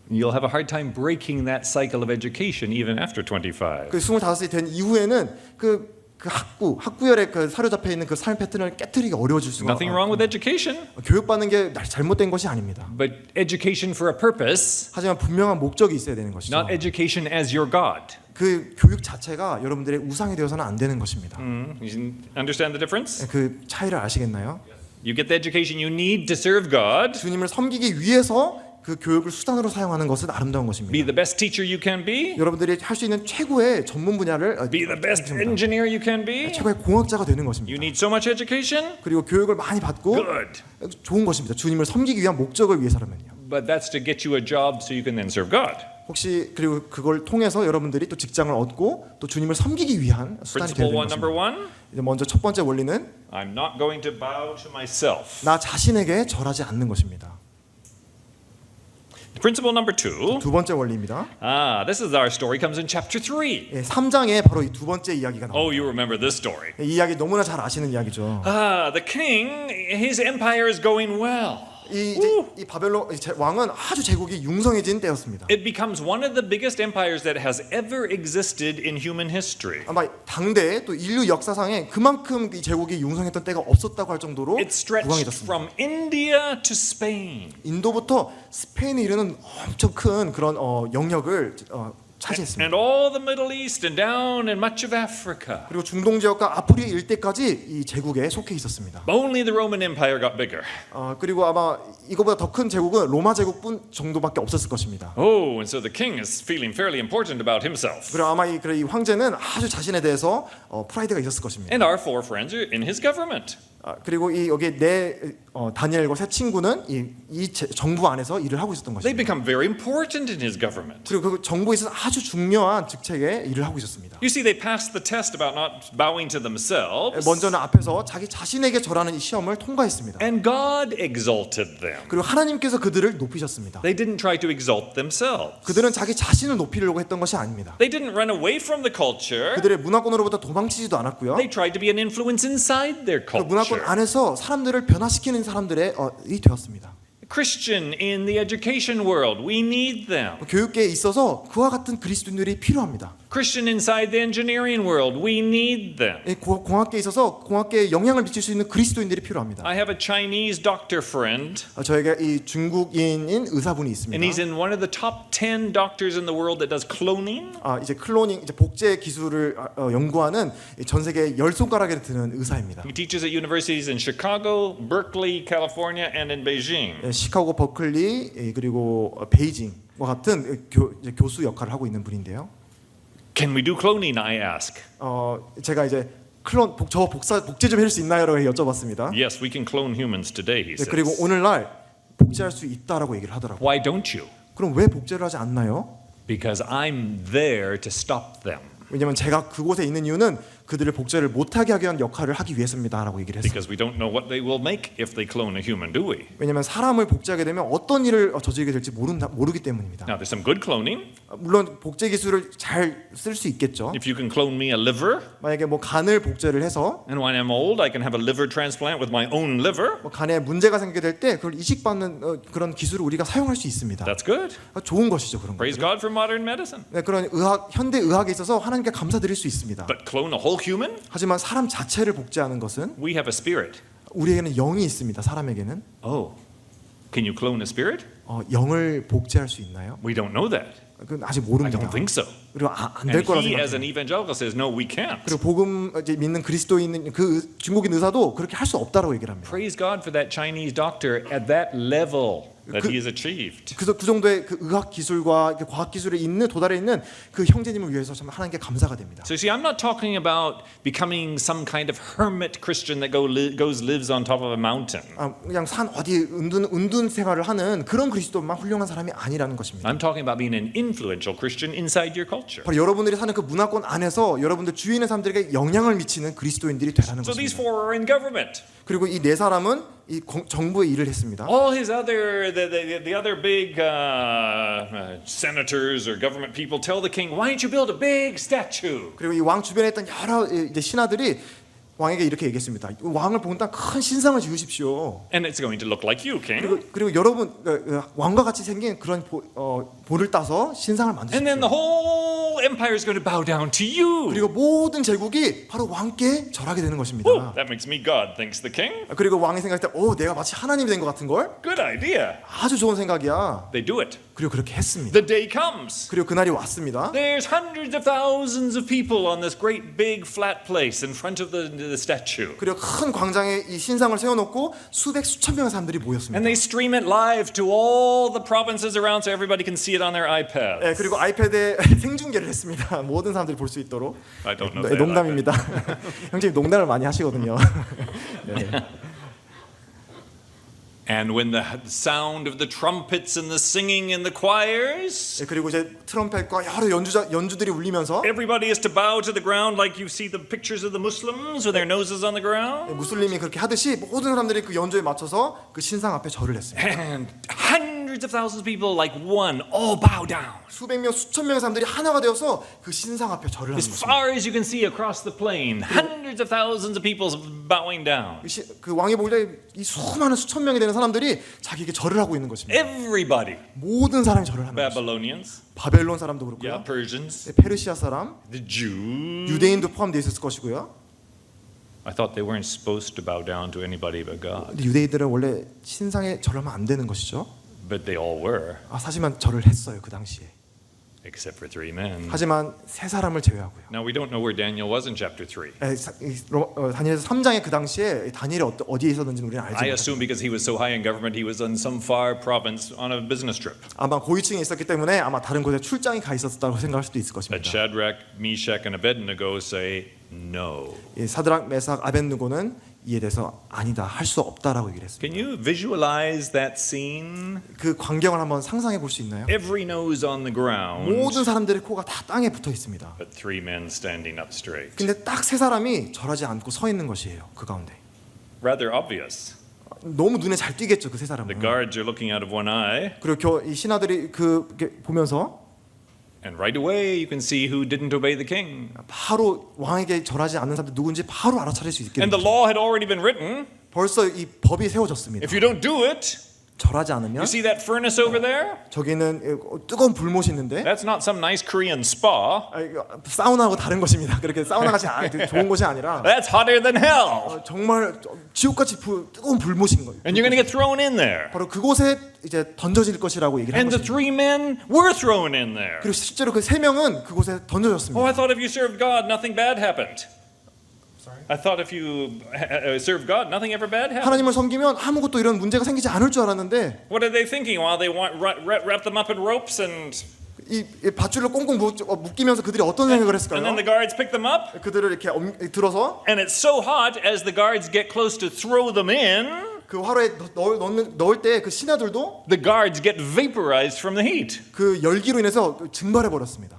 You'll have a hard time breaking that cycle of education even after 25. 그 25살이 된 이후에는 그 학구열에 그 사로잡혀 있는 그 삶 패턴을 깨트리기 어려워질 수가 Nothing wrong with education, 교육받는 게 잘못된 것이 아닙니다. but education for a purpose, 하지만 분명한 목적이 있어야 되는 것이죠. not education as your God. 그 교육 자체가 여러분들의 우상이 되어서는 안 되는 것입니다. You understand the difference? 그 차이를 아시겠나요? You get the education you need to serve God. 주님을 섬기기 위해서 그 교육을 수단으로 사용하는 것은 아름다운 Be 것입니다. the best teacher you can be. 여러분들이 할 수 있는 최고의 전문 분야를 Be the best engineer you can be. 최고의 공학자가 되는 You 것입니다. need so much education. 그리고 교육을 많이 받고 Good. 좋은 것입니다. 주님을 섬기기 위한 목적을 위해서라면요. But that's to get you a job so you can then serve God. 혹시 그리고 그걸 통해서 여러분들이 또 직장을 얻고 또 주님을 섬기기 위한 수단이 되는 Principle 것입니다. number one, 이제 먼저 첫 번째 원리는 I'm not going to bow to myself. 나 자신에게 절하지 않는 것입니다. Principle number two, 두 번째 원리입니다. this is our story, comes in chapter 3. 3장에 바로 이 두 번째 이야기가 나옵니다. Oh, you remember this story. 이 이야기 너무나 잘 아시는 이야기죠. The king, his empire is going well. 이 바벨론 왕은 아주 제국이 융성해진 때였습니다. It becomes one of the biggest empires that has ever existed in human history. 아마 당대에 또 인류 역사상에 그만큼 이 제국이 융성했던 때가 없었다고 할 정도로 It stretched 부강해졌습니다. from India to Spain. 인도부터 스페인에 이르는 엄청 큰 그런 영역을 차지했습니다. And all the Middle East and down and much of Africa. 그리고 중동 지역과 아프리카 일대까지 이 제국에 속해 있었습니다. Only the Roman Empire got bigger. 그리고 아마 이거보다 더 큰 제국은 로마 제국뿐 정도밖에 없었을 것입니다. Oh, and so the king is feeling fairly important about himself. 그리고 아마 이 황제는 아주 자신에 대해서 프라이드가 있었을 것입니다. And our four friends are in his government. 그리고 여기 내 다니엘과 세 친구는 이 정부 안에서 일을 하고 있었던 They 것입니다. become very important in his government. 그리고 그 정부에 있어서 아주 중요한 직책에 일을 하고 있었습니다. You see, they passed the test about not bowing to themselves. 먼저는 앞에서 자기 자신에게 절하는 이 시험을 통과했습니다. And God exalted them. 그리고 하나님께서 그들을 높이셨습니다. They didn't try to exalt themselves. 그들은 자기 자신을 높이려고 했던 것이 아닙니다. They didn't run away from the culture. 그들의 문화권으로부터 도망치지도 않았고요. They tried to be an influence inside their 그 문화권 culture. 안에서 사람들을 변화시키는 사람들이 되었습니다. Christian in the education world, we need them. 교육계에 있어서 그와 같은 그리스도인들이 필요합니다. Christian inside the engineering world, we need them. 공학계에 있어서 공학계에 영향을 미칠 수 있는 그리스도인들이 필요합니다. I have a Chinese doctor friend, 저에게 이 중국인인 의사분이 있습니다. and he's in one of the top 10 doctors in the world that does cloning. 이제 클로닝, 이제 복제 기술을 연구하는 전 세계 10손가락에 드는 의사입니다. He teaches at universities in Chicago, Berkeley, California, and in Beijing. 시카고, 버클리 그리고 베이징과 같은 교수 역할을 하고 있는 분인데요. Can we do cloning? I ask. 제가 이제 복제 좀 해줄 수 있나요라고 여쭤봤습니다. Yes, we can clone humans today, he says. 그리고 오늘날 복제할 수 있다라고 얘기를 하더라고요. Why don't you? 그럼 왜 복제를 하지 않나요? Because I'm there to stop them. 왜냐면 제가 그곳에 있는 이유는 그들을 복제를 못하게 하기 위한 역할을 하기 위해서입니다라고 얘기를 했어요. Because we don't know what they will make if they clone a human, do we? 왜냐하면 사람을 복제하게 되면 어떤 일을 저지르게 될지 모르기 때문입니다. Now, there's some good cloning. 물론 복제 기술을 잘 쓸 수 있겠죠. If you can clone me a liver, 만약에 뭐 간을 복제를 해서 and when I'm old, I can have a liver transplant with my own liver. 뭐 간에 문제가 생기게 될 때 그걸 이식받는 그런 기술을 우리가 사용할 수 있습니다. That's good. 좋은 것이죠, 그런 거. Praise God for modern medicine. 네, 그런 현대 의학에 있어서 하나님께 감사드릴 수 있습니다. But clone a whole human? 하지만 사람 자체를 복제하는 것은 We have a spirit. 우리에게는 영이 있습니다. 사람에게는 Oh, can you clone a spirit? 영을 복제할 수 있나요? We don't know that. 그건 아직 I 모릅니다. don't think so. 그리고 안 될 And 거라 he, as 생각해요. an evangelical, says, no, we can't. 그리고 복음 이제 믿는 그리스도인 그 중국인 의사도 그렇게 할 수 없다라고 얘기를 합니다. Praise God for that Chinese doctor at that level that he has achieved. 그래서 그 정도의 그 의학 기술과 과학 기술에 있는 도달해 있는 그 형제님을 위해서 참 하나님께 감사가 됩니다. So see, I'm not talking about becoming some kind of hermit Christian that lives on top of a mountain. 그냥 산 어디 은둔 생활을 하는 그런 그리스도만 훌륭한 사람이 아니라는 것입니다. I'm talking about being an influential Christian inside your culture. 바로 여러분들이 사는 그 문화권 안에서 여러분들 주위에 있는 사람들에게 영향을 미치는 그리스도인들이 되라는 So these 것입니다. four are in government. 그리고 이 네 사람은 이 정부의 일을 했습니다. All his other the other big senators or government people tell the king, why don't you build a big statue? 그리고 이 왕 주변에 있던 여러 이제 신하들이 왕에게 이렇게 얘기했습니다. 왕을 본다 큰 신상을 지으십시오. And it's going to look like you, king. 그리고 여러분 왕과 같이 생긴 그런 볼을 따서 신상을 And then the 만드십시오. whole empire is going to bow down to you. 그리고 모든 제국이 바로 왕께 절하게 되는 것입니다. Woo, that makes me God, thinks the king. 그리고 왕이 생각할 때, 내가 마치 하나님이 된 것 같은 걸? Good idea. 아주 좋은 생각이야. They do it. 그리고 그렇게 했습니다. The day comes. 그리고 그날이 왔습니다. There's hundreds of thousands of people on this great big flat place in front of the statue. 그리고 큰 광장에 이 신상을 세워놓고 수천 명의 사람들이 모였습니다. And they stream it live to all the provinces around so everybody can see it on their iPads. 네, 그리고 아이패드에 생중계를 했습니다. 모든 사람들이 볼 수 있도록. I don't know if they have 농담입니다. 형제님 농담을 많이 하시거든요. 네. And when the sound of the trumpets and the singing and the choirs, 네, 그리고 이제 트럼펫과 여러 연주들이 울리면서 everybody is to bow to the ground like you see the pictures of the Muslims with their noses on the ground. 무슬림이 그렇게 하듯이 모든 사람들이 그 연주에 맞춰서 그 신상 앞에 절을 했습니다. And hundreds of thousands of people like one all bow down. 수백 명, 수천 명의 사람들이 하나가 되어서 그 신상 앞에 절을 하는 As 것입니다. far as you can see across the plain, hundreds of thousands of people bowing down. 그 왕이 볼 때 이 수많은 수천 명이 되는 사람들이 자기에게 절을 하고 있는 것입니다. Everybody. 모든 사람이 절을 하는 것입니다. Babylonians, 바벨론 사람도 그렇고요. yeah, Persians, 페르시아 사람, the Jews. 유대인도 포함되어 있을 것이고요. I thought they weren't supposed to bow down to anybody but God, 근데 유대인들은 원래 신상에 절하면 안 되는 것이죠. but they all were, 사실만 절을 했어요 그 당시에. except for three men. 하지만 세 사람을 제외하고요. Now we don't know where Daniel was in chapter 3. 다니엘서 3장의 그 당시에 다니엘이 어디에 있었는지는 우리는 알지 I 못합니다. assume because he was so high in government, he was in some far province on a business trip. 아마 고위층에 있었기 때문에 아마 다른 곳에 출장이 가 있었다고 생각할 수도 있을 But 것입니다. Shadrach, Meshach, and Abednego say no. 이 사드락, 메삭, 아벳느고는 이에 대해서 아니다, 할 수 없다라고 얘기를 했습니다. Can you visualize that scene? 그 광경을 한번 상상해 볼 수 있나요? Every nose on the ground, 모든 사람들의 코가 다 땅에 붙어 있습니다. but three men standing up straight. 근데 딱 세 사람이 절하지 않고 서 있는 것이에요. 그 가운데. Rather obvious. 너무 눈에 잘 띄겠죠, 그 세 The 사람은. guards are looking out of one eye, 그리고 이 신하들이 이렇게 보면서 and right away you can see who didn't obey the king. 바로 왕에게 절하지 않는 사람들 누군지 바로 알아차릴 수 있게 And the 됩니다. law had already been written. 벌써 이 법이 세워졌습니다. If you don't do it, 절하지 you 않으면 see that furnace over there? 저기는 뜨거운 불못이 있는데 That's not some nice Korean spa. 이거 사우나하고 다른 것입니다. 그렇게 사우나 같이 좋은 곳이 아니라 That's hotter than hell. 정말 지옥같이 뜨거운 불못인 거예요. And you're going to get thrown in there. 바로 그곳에 이제 던져질 것이라고 얘기를 한 And the 것입니다. three men were thrown in there. 그리고 실제로 그 세 명은 그곳에 Oh, 던져졌습니다. I thought if you served God, nothing bad happened. I thought if you served God, nothing ever bad happened. 하나님을 섬기면 아무것도 이런 문제가 생기지 않을 줄 알았는데 What are they thinking while they wrap them up in ropes and 이 밧줄로 꽁꽁 묶이면서 그들이 어떤 생각을 했을까요? then the guards pick them up? 그들을 이렇게 들어서 And it's so hot as the guards get close to throw them in, 그 화로에 넣을 때 그 신하들도 the guards get vaporized from the heat. 그 열기로 인해서 증발해 버렸습니다.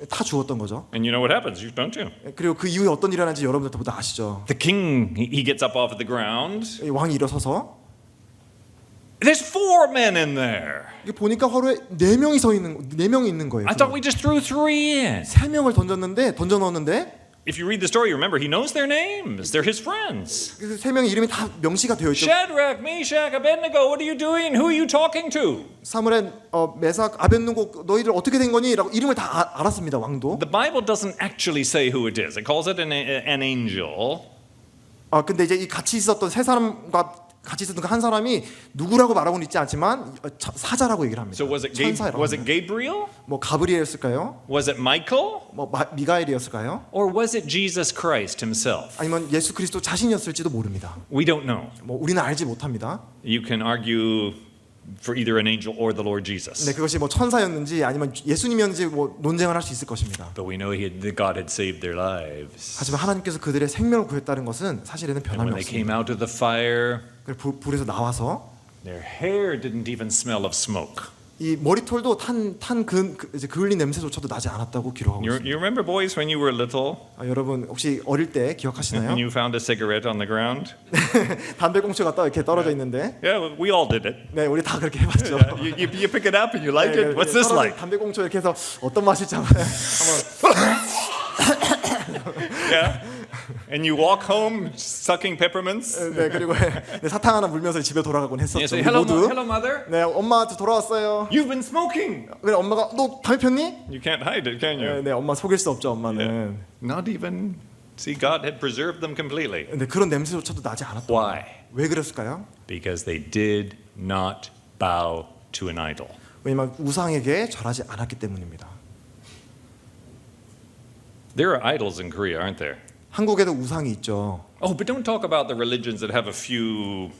다 죽었던 거죠. And you know what happens, don't you? 그리고 그 이후에 어떤 일이 일어나는지 여러분들 다 아시죠. The king, he gets up off the ground. 이 왕이 일어서서 There's 4 men in there. 이게 보니까 화로에 4명이 있는 거예요. I thought we just threw 3 in. 3명을 던져 넣었는데 If you read the story, remember he knows their names. They're his friends. 그 3명의 이름이 다 명시가 되어 있죠. Shadrach, Meshach, Abednego, what are you doing? Who are you talking to? 사무엘, 메삭, 아벳느고 너희들 어떻게 된 거니? 라고 이름을 다 알았습니다. 왕도. The Bible doesn't actually say who it is. It calls it an angel. 근데 이제 이 같이 있었던 세 사람과 같이 있었던 그 한 사람이 누구라고 말하고는 있지 않지만 사자라고 얘기를 합니다. So was it 천사라고 합니다. Gabriel? 뭐 가브리엘이었을까요? Was it Michael? 뭐 미가엘이었을까요? Or was it Jesus Christ himself? 아니면 예수 그리스도 자신이었을지도 모릅니다. We don't know. 뭐 우리는 알지 못합니다. You can argue for either an angel or the Lord Jesus. 네, 그것이 뭐 천사였는지 아니면 예수님이었는지 뭐 논쟁을 할 수 있을 것입니다. But we know that God had saved their lives. 하지만 하나님께서 그들의 생명을 구했다는 것은 사실에는 And 변함이 when they came 없습니다. out of the fire, 불에서 나와서 their hair didn't even smell of smoke. 이 머리털도 이제 그을린 냄새조차도 나지 않았다고 기록하고 있습니다. You remember, boys, when you were little 여러분 혹시 어릴 때 기억하시나요? and you found a cigarette on the ground? 담배꽁초가 이렇게 떨어져 있는데, Yeah, we all did it. 네, 우리 다 그렇게 해봤죠. You pick it up and you like it. What's this like? 담배꽁초 이렇게 해서 어떤 맛일지 한번 Yeah. And you walk home sucking peppermints. 네, 그리고 네, 사탕 하나 물면서 집에 돌아가곤 You 했었죠. say, 우리 모두. hello, mother. 네, 엄마 저 돌아왔어요. You've been smoking. 그래 엄마가 너 담배 폈니? You can't hide it, can you? 네, 엄마 속일 수 없죠. 엄마는. Not even. See, God had preserved them completely. 근데 그런 냄새조차도 나지 않았던. Why? 왜 그랬을까요? Because they did not bow to an idol. 왜냐면 우상에게 절하지 않았기 때문입니다. There are idols in Korea, aren't there? 한국에도 우상이 있죠. Oh, but don't talk about the religions that have a few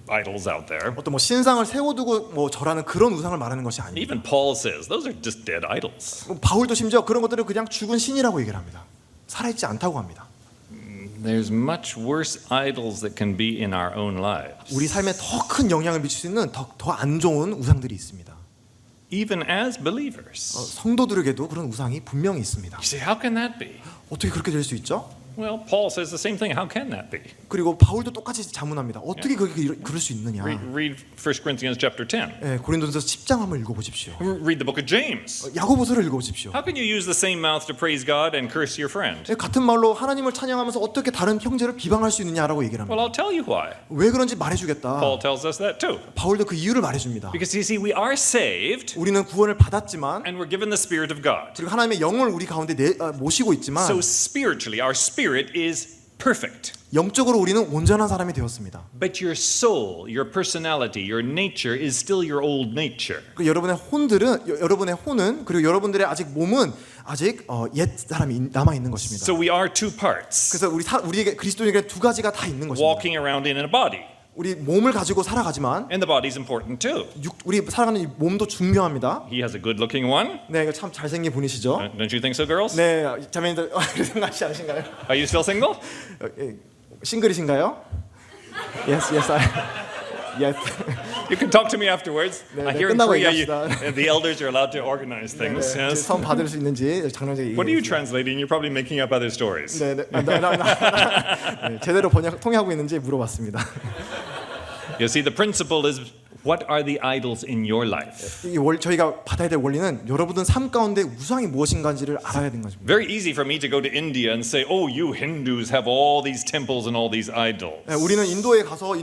idols out there. 어떤 뭐 신상을 세워두고 뭐 절하는 그런 우상을 말하는 것이 아닙니다. Even Paul says those are just dead idols. 바울도 심지어 그런 것들을 그냥 죽은 신이라고 얘기를 합니다. 살아있지 않다고 합니다. There's much worse idols that can be in our own lives. 우리 삶에 더 큰 영향을 미칠 수 있는 더 안 좋은 우상들이 있습니다. Even as believers. 성도들에게도 그런 우상이 분명히 있습니다. You say, how can that be? 어떻게 그렇게 될 수 있죠? Well, Paul says the same thing. How can that be? 그리고 바울도 똑같이 자문합니다. 어떻게 그럴 수 있느냐? Read 1 Corinthians chapter 10. 네, 고린도전서 10장 한번 읽어보십시오. Read the book of James. 야고보서를 읽어보십시오. How can you use the same mouth to praise God and curse your friend? 네, 같은 말로 하나님을 찬양하면서 어떻게 다른 형제를 비방할 수 있느냐라고 얘기를 합니다. Well, I'll tell you why. 왜 그런지 말해주겠다. Paul tells us that too. 바울도 그 이유를 말해줍니다. Because you see, we are saved 우리는 구원을 받았지만 and we're given the Spirit of God. 그리고 하나님의 영을 우리 가운데 모시고 있지만 So spiritually, our spirit is perfect. 영적으로 우리는 온전한 사람이 되었습니다. But your soul, your personality, your nature is still your old nature. 그 여러분의 혼은 그리고 여러분들의 아직 몸은 아직 옛 사람이 남아 있는 것입니다. So we are two parts. 그래서 우리에게 그리스도인에게 두 가지가 다 있는 것입니다. Walking around in a body. 우리 몸을 가지고 살아가지만 And the body's important too. 우리 살아가는 이 몸도 중요합니다. He has a good-looking one. 네, 이거 참 잘생긴 분이시죠? Don't you think so, girls? 네, 자매님들 생각하시지 않으신가요? Are you still single? 싱글이신가요? Yes, yes. You can talk to me afterwards. 네, I hear in 끝나고 Korea 얘기합시다. the elders are allowed to organize things. Yes. 선 받을 수 있는지 장로님께 What are you translating? You're probably making up other stories. 네, 네, 제대로 통역하고 있는지 물어봤습니다. You see, the principle is, what are the idols in your life? 저희가 받아야 될 원리는 여러분들 삶 가운데 우상이 무엇인가를 알아야 되는 것입니다. Very easy for me to go to India and say, oh, you Hindus have all these temples and all these idols. 네, 우리는 인도에 가서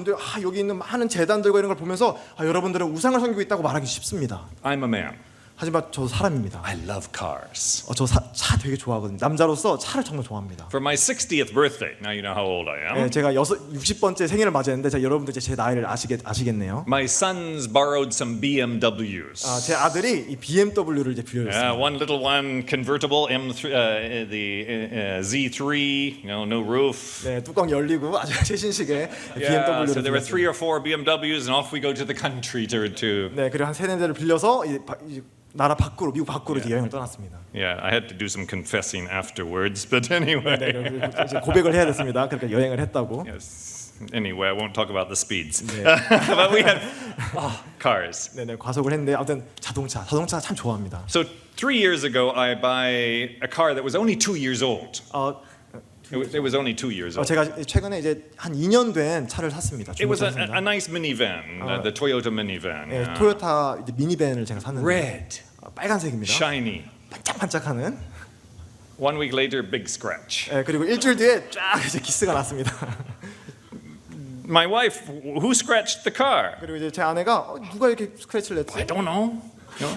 여기 있는 많은 제단들과 이런 걸 보면서 여러분들은 우상을 섬기고 있다고 말하기 쉽습니다. I'm a man. 하지만 저 사람입니다. I love cars. 저 차 되게 좋아하거든요. 남자로서 차를 정말 좋아합니다. For my 60th birthday, now you know how old I am. 네, 제가 60번째 생일을 맞이했는데 여러분들 제 나이를 아시겠네요. My sons borrowed some BMWs. 제 아들이 이 BMW를 이제 빌려줬어요. One little one convertible M3, the Z3, no roof. 네, 뚜껑 열리고 아주 최신식의 Yeah, BMW를 so there were 3 빌렸어요. or 4 BMWs, and off we go to the country to. 네, 그리고 한 3-4대를 빌려서 나라 밖으로 미국 밖으로 이제 여행을 떠났습니다. Yeah, I had to do some confessing afterwards, but anyway. 네, 이제 고백을 해야 됐습니다. 그러니까 여행을 했다고. Yes. Anyway, I won't talk about the speeds. But we had cars. 네네 과속을 했는데 아무튼 자동차 참 좋아합니다. So 3 years ago, I buy a car that was only 2 years old. It was only 2 years old. 제가 최근에 이제 한 2년 된 차를 샀습니다. It was 중고차 샀습니다. a nice minivan, the Toyota minivan. 예, 토요타 이제 미니밴을 제가 샀는데 Red, 빨간색입니다. shiny. 반짝반짝하는. 1 week later, big scratch. 예, 그리고 일주일 뒤에 쫙 이제 기스가 났습니다. My wife, who scratched the car? 그리고 이제 제 아내가 누가 이렇게 스크래치를 I 냈지? don't know.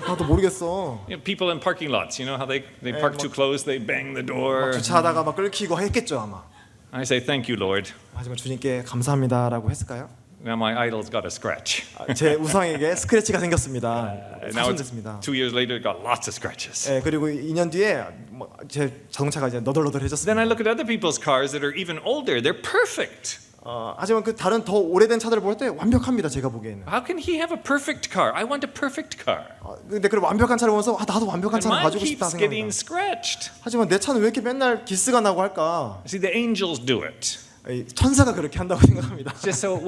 나도 모르겠어. You know, people in parking lots, you know how they park too close, they bang the door. 주차하다가 막 끌키고 했겠죠 아마. I say, thank you, Lord. 하지만 주님께 감사합니다라고 했을까요? Now my idol's got a scratch. 제 우상에게 스크래치가 생겼습니다. Now it's 사손됐습니다. 2 years later, it got lots of scratches. 예, 그리고 2년 뒤에 제 자동차가 이제 너덜너덜해졌습니다. Then I look at other people's cars that are even older. They're perfect. 하지만 그 다른 더 오래된 차들을 볼 때 완벽합니다. 제가 보기에는. How can he have a perfect car? I want a perfect car. 근데 그 완벽한 차를 보면서 나도 완벽한 And 차를 mine 가지고 싶다 keeps getting 생각합니다. scratched. 하지만 내 차는 왜 이렇게 맨날 기스가 나고 할까? See, the angels do it 천사가 그렇게 한다고 생각합니다. just so it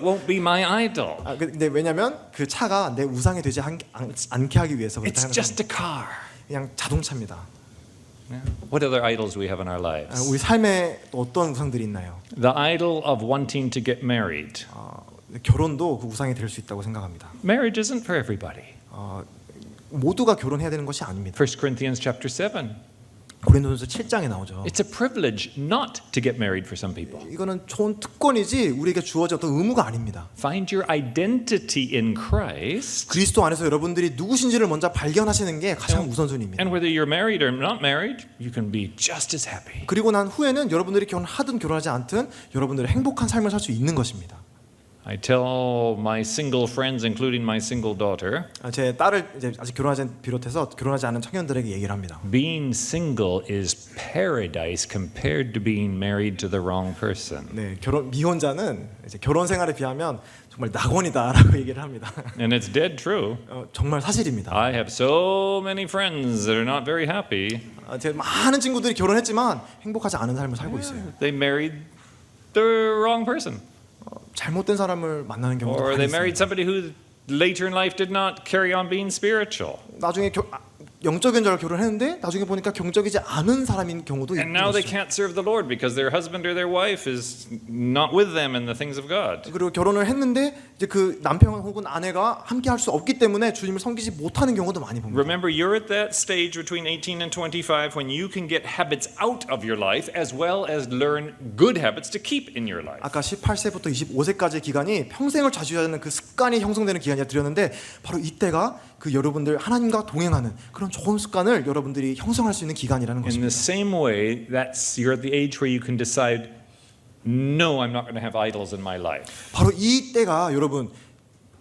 won't be my idol. 근데 왜냐면 그 차가 내 우상이 되지 않게 하기 위해서 그렇게 It's 하는 just 겁니다. a car. 그냥 자동차입니다. What other idols we have in our lives? 우리 삶에 또 어떤 우상들이 있나요? The idol of wanting to get married. 결혼도 그 우상이 될 수 있다고 생각합니다. Marriage isn't for everybody. 모두가 결혼해야 되는 것이 아닙니다. 1 Corinthians chapter 7. 고린도전서 7장에 나오죠. It's a privilege not to get married for some people. 이거는 좋은 특권이지 우리에게 주어진 어떤 의무가 아닙니다. Find your identity in Christ. 그리스도 안에서 여러분들이 누구신지를 먼저 발견하시는 게 가장 우선순위입니다. And whether you're married or not married, you can be just as happy. 그리고 난 후에는 여러분들이 결혼하든 결혼하지 않든 여러분들의 행복한 삶을 살 수 있는 것입니다. I tell my single friends, including my single daughter, 제 딸을 이제 아직 결혼하지 비롯해서 결혼하지 않은 청년들에게 얘기를 합니다. being single is paradise compared to being married to the wrong person. 네, 미혼자는 이제 결혼 생활에 비하면 정말 낙원이다라고 얘기를 합니다. And it's dead true. 정말 사실입니다. I have so many friends that are not very happy. 제 많은 친구들이 결혼했지만 행복하지 않은 삶을 살고 있어요. They married the wrong person. 잘못된 사람을 만나는 경우도 Or 많이 they married 있습니다. somebody who later in life did not carry on being spiritual. 나중에 영적인 자를 결혼했는데 나중에 보니까 경적이지 않은 사람인 경우도 And now they 있죠. can't serve the Lord because their husband or their wife is not with them in the things of God. 그리고 결혼을 했는데 이제 그 남편 혹은 아내가 함께 할 수 없기 때문에 주님을 섬기지 못하는 경우도 많이 봅니다. Remember, you're at that stage between 18 and 25 when you can get habits out of your life as well as learn good habits to keep in your life. 아까 18세부터 25세까지 기간이 평생을 좌지우지하는 그 습관이 형성되는 기간이라 드렸는데 바로 이때가 그 여러분들 하나님과 동행하는 그런 좋은 습관을 여러분들이 형성할 수 있는 기간이라는 In the 것입니다. same way, you're at the age where you can decide, no, I'm not going to have idols in my life. 바로 이 때가 여러분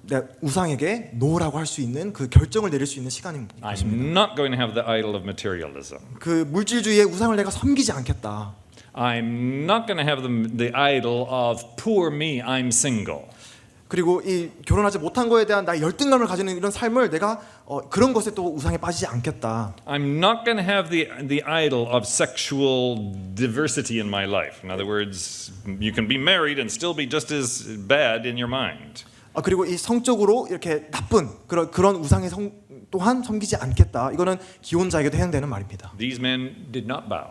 내 우상에게 노라고 할 수 있는 그 결정을 내릴 수 있는 시간인 것입니다. I'm not going to have the idol of materialism. 그 물질주의의 우상을 내가 섬기지 않겠다. I'm not going to have the idol of poor me, I'm single. 그리고 이 결혼하지 못한 거에 대한 나의 열등감을 가지는 이런 삶을 내가 그런 것에 또 우상에 빠지지 않겠다. I'm not going to have the idol of sexual diversity in my life. In other words, you can be married and still be just as bad in your mind. 그리고 이 성적으로 이렇게 나쁜 그런 우상의 또한 섬기지 않겠다. 이거는 기혼자에게도 해당되는 말입니다. These men did not bow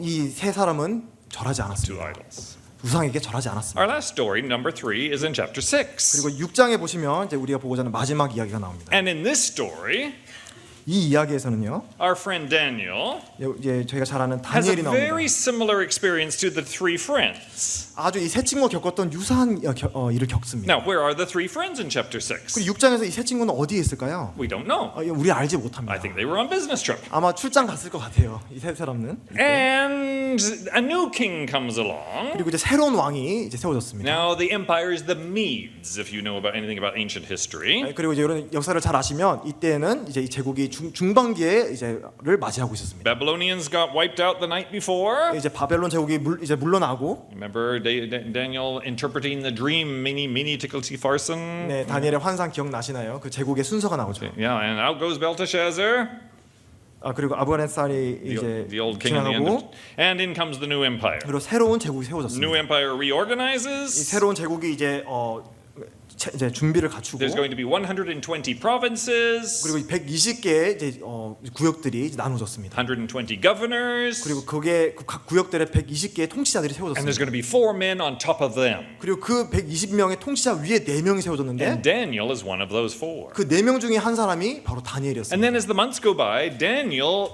이 세 사람은 절하지 to 않았습니다. idols. 우상에게 절하지 않았습니다. Our last story, number 3, is in chapter 6. 그리고 6장에 보시면 이제 우리가 보고자 하는 마지막 이야기가 나옵니다. And in this story, 이 이야기에서는요, our friend Daniel 이제 저희가 잘 아는 has a 다니엘이 나옵니다. very similar experience to the 3 friends. 아주 이 세 친구가 겪었던 유사한 일을 겪습니다. Now, where are the 3 friends in chapter 6? 그리고 6장에서 이 세 친구는 어디에 있을까요? We don't know. 우리 알지 I 못합니다. think they were on business trip. 아마 출장 갔을 것 같아요. 이 세 사람은. And a new king comes along. 그리고 이제 새로운 왕이 이제 세워졌습니다. Now the empire is the Medes, if you know about anything about ancient history. 그리고 이제 이런 역사를 잘 아시면 이때는 이제 이 제국이 중반기에 이제를 맞이하고 있었습니다. Babylonians got wiped out the night before. 이제 바벨론 제국이 이제 물러나고, Remember Daniel interpreting the dream, mini ticklety farson. 네, 다니엘의 환상 기억나시나요? 그 제국의 순서가 나오죠. Yeah, and out goes Belteshazzar. 그리고 아브가네살이 이제 The old king and the end 지나가고 and in comes the new empire. 그리고 새로운 제국이 New 세워졌습니다. empire 이 reorganizes. 새로운 제국이 이제 이제 준비를 갖추고 There's going to be 120 provinces, 그리고 120개의 이제 구역들이 이제 나눠졌습니다. 120 governors, 그리고 그게 각 구역들의 120개의 통치자들이 and there's 세워졌습니다. going to be 4 men on top of them. 그리고 그 120명의 통치자 위에 4명이 세워졌는데 And Daniel is one of those 4. 그 4명 중에 한 사람이 바로 And 다니엘이었습니다. then as the months go by, Daniel,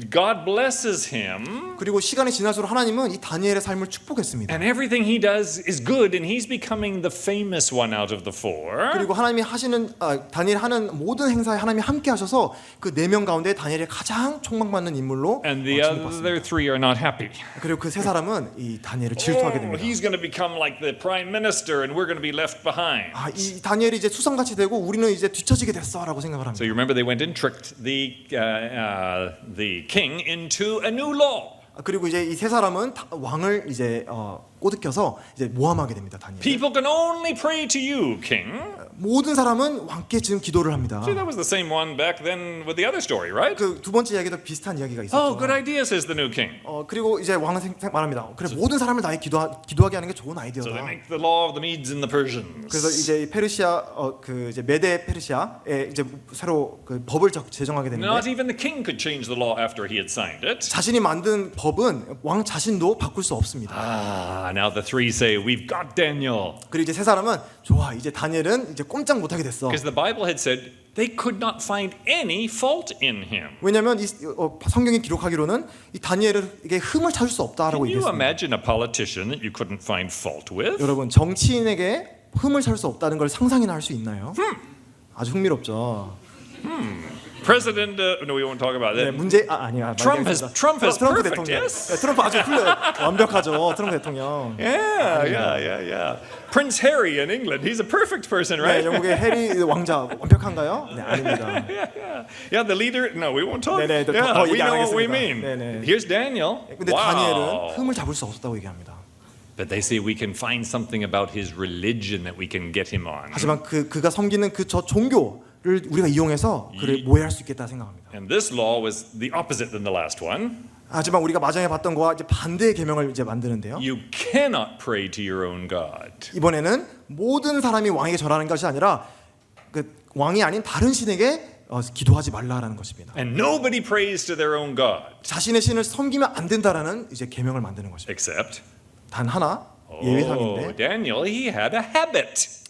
God blesses him, 그리고 시간이 지날수록 하나님은 이 다니엘의 삶을 축복했습니다. and everything he does is good, and he's becoming the famous one out of the 4. 그리고 하나님이 하시는 다니엘 하는 모든 행사에 하나님이 함께 하셔서 그 4명 가운데 다니엘이 가장 촉망받는 인물로 And the 지목받습니다. other 3 are not happy. 그리고 그 세 사람은 이 다니엘을 질투하게 Oh, 됩니다. he's going to become like the prime minister, and we're going to be left behind. 이 다니엘이 이제 수상같이 되고 우리는 이제 뒤처지게 됐어라고 생각을 So 합니다. you remember they went and tricked the king into a new law. 그리고 이제 이 세 사람은 왕을 이제 꼬드겨서 이제 모함하게 됩니다. 다니엘. People can only pray to you, king. 모든 사람은 왕께 지금 기도를 합니다. See, that was the same one back then with the other story, right? 그 두 번째 이야기도 비슷한 이야기가 Oh, 있었죠. good idea, says the new king. 그리고 이제 왕은 말합니다. 그래 모든 사람을 나의 기도하게 하는 게 좋은 So they 아이디어다. make the law of the Medes and the Persians. 그래서 이제 이 페르시아 그 이제 메데 페르시아에 이제 새로 그 법을 제정하게 Not 되는데 even the king could change the law after he had signed it. 자신이 만든 법은 왕 자신도 바꿀 수 없습니다. Now the 3 say, we've got Daniel. 그리고 이제 세 사람은 좋아 이제 다니엘은 이제 꼼짝 못하게 됐어. Because the Bible had said they could not find any fault in him. 왜냐하면 이 성경이 기록하기로는 이 다니엘에게 흠을 찾을 수 없다라고 Can you 얘기했습니다. imagine a politician that you couldn't find fault with? 여러분 정치인에게 흠을 찾을 수 없다는 걸 상상이나 할 수 있나요? 아주 흥미롭죠. President, no, we won't talk about 네, that. 아니야. Trump has 트럼프 perfect, 대통령. yes. 네, 트럼프 아주 완벽하죠. 트럼프 대통령. Yeah. Prince Harry in England, he's a perfect person, 네, right? 영국의 해리 왕자 완벽한가요? 네, 아닙니다. Yeah, the leader. No, we won't talk. 네, 더 Yeah, we 얘기 안 know what we 하겠습니다. mean. 네. Here's Daniel. 근데 다니엘은 흠을 잡을 수 없었다고 얘기합니다. But they say we can find something about his religion that we can get him on. 하지만 그가 섬기는 저 종교를 우리가 이용해서 그를 모해할 수 있겠다 생각합니다. And this law was the opposite than the last one. 하지만 우리가 마장에 봤던 거와 이제 반대의 계명을 이제 만드는데요. You cannot pray to your own God. 이번에는 모든 사람이 왕에게 절하는 것이 아니라 그 왕이 아닌 다른 신에게 기도하지 말라라는 것입니다. And nobody prays to their own God 자신의 신을 섬기면 안 된다라는 이제 계명을 만드는 것입니다. except 단 하나 예외상인데 Daniel, he had a habit.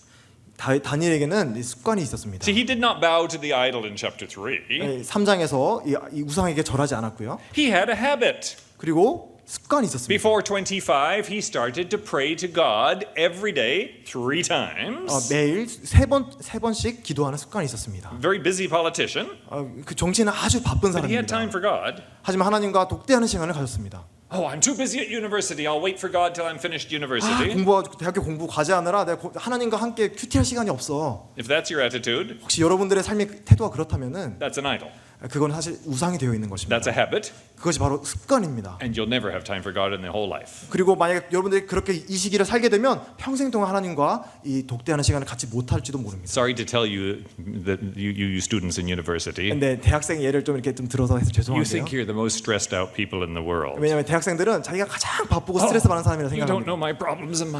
다니엘에게는 습관이 있었습니다. See, he did not bow to the idol in chapter 3. 3장에서 이 우상에게 절하지 않았고요. He had a habit. 그리고 습관이 있었습니다. Before 25, he started to pray to God every day 3 times. 매일 세 번씩 기도하는 습관이 있었습니다. Very busy politician, 그 정치는 아주 바쁜 but he had time 사람입니다. for God. 하지만 하나님과 독대하는 시간을 가졌습니다. Oh, I'm too busy at university. I'll wait for God till I'm finished university. 대학교 공부 과제하느라 내가 하나님과 함께 큐티할 시간이 없어. If that's your attitude, 혹시 여러분들의 삶의 태도가 그렇다면은 that's an idol. 그건 사실 우상이 되어 있는 것입니다. That's a habit, 그것이 바로 습관입니다. and you'll never have time for God in the whole life. 그리고 만약에 여러분들이 그렇게 이 시기를 살게 되면 평생 동안 하나님과 이 독대하는 시간을 같이 못할지도 모릅니다. Sorry to tell you that you students in university, 근데 대학생 예를 좀 이렇게 좀 들어서 해서 you 죄송한데요. think you're the most stressed out people in the world. 왜냐하면 대학생들은 자기가 가장 바쁘고 스트레스 받는 사람이라 You don't 생각합니다. know my problems and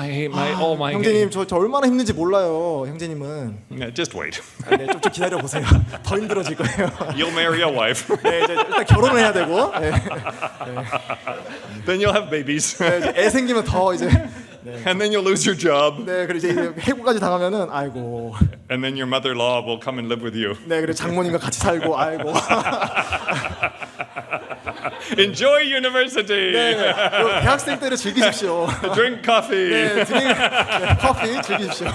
all my. 형제님 저 얼마나 힘든지 몰라요. 형제님은 Just wait. 네, 좀 기다려 보세요. 더 힘들어질 거예요. You'll marry a wife, 네, 이제 일단 결혼을 해야 되고 네, then you'll have babies, 네, 이제 애 생기면 더 이제 and then you'll lose your job, 네 그리고 이제 해고까지 당하면은 아이고 and then your mother-in-law will come and live with you. 네 그리고 장모님과 같이 살고 아이고 Enjoy university. 네, 그리고 대학생 때를 즐기십시오. Drink coffee. 네, 커피 즐기십시오.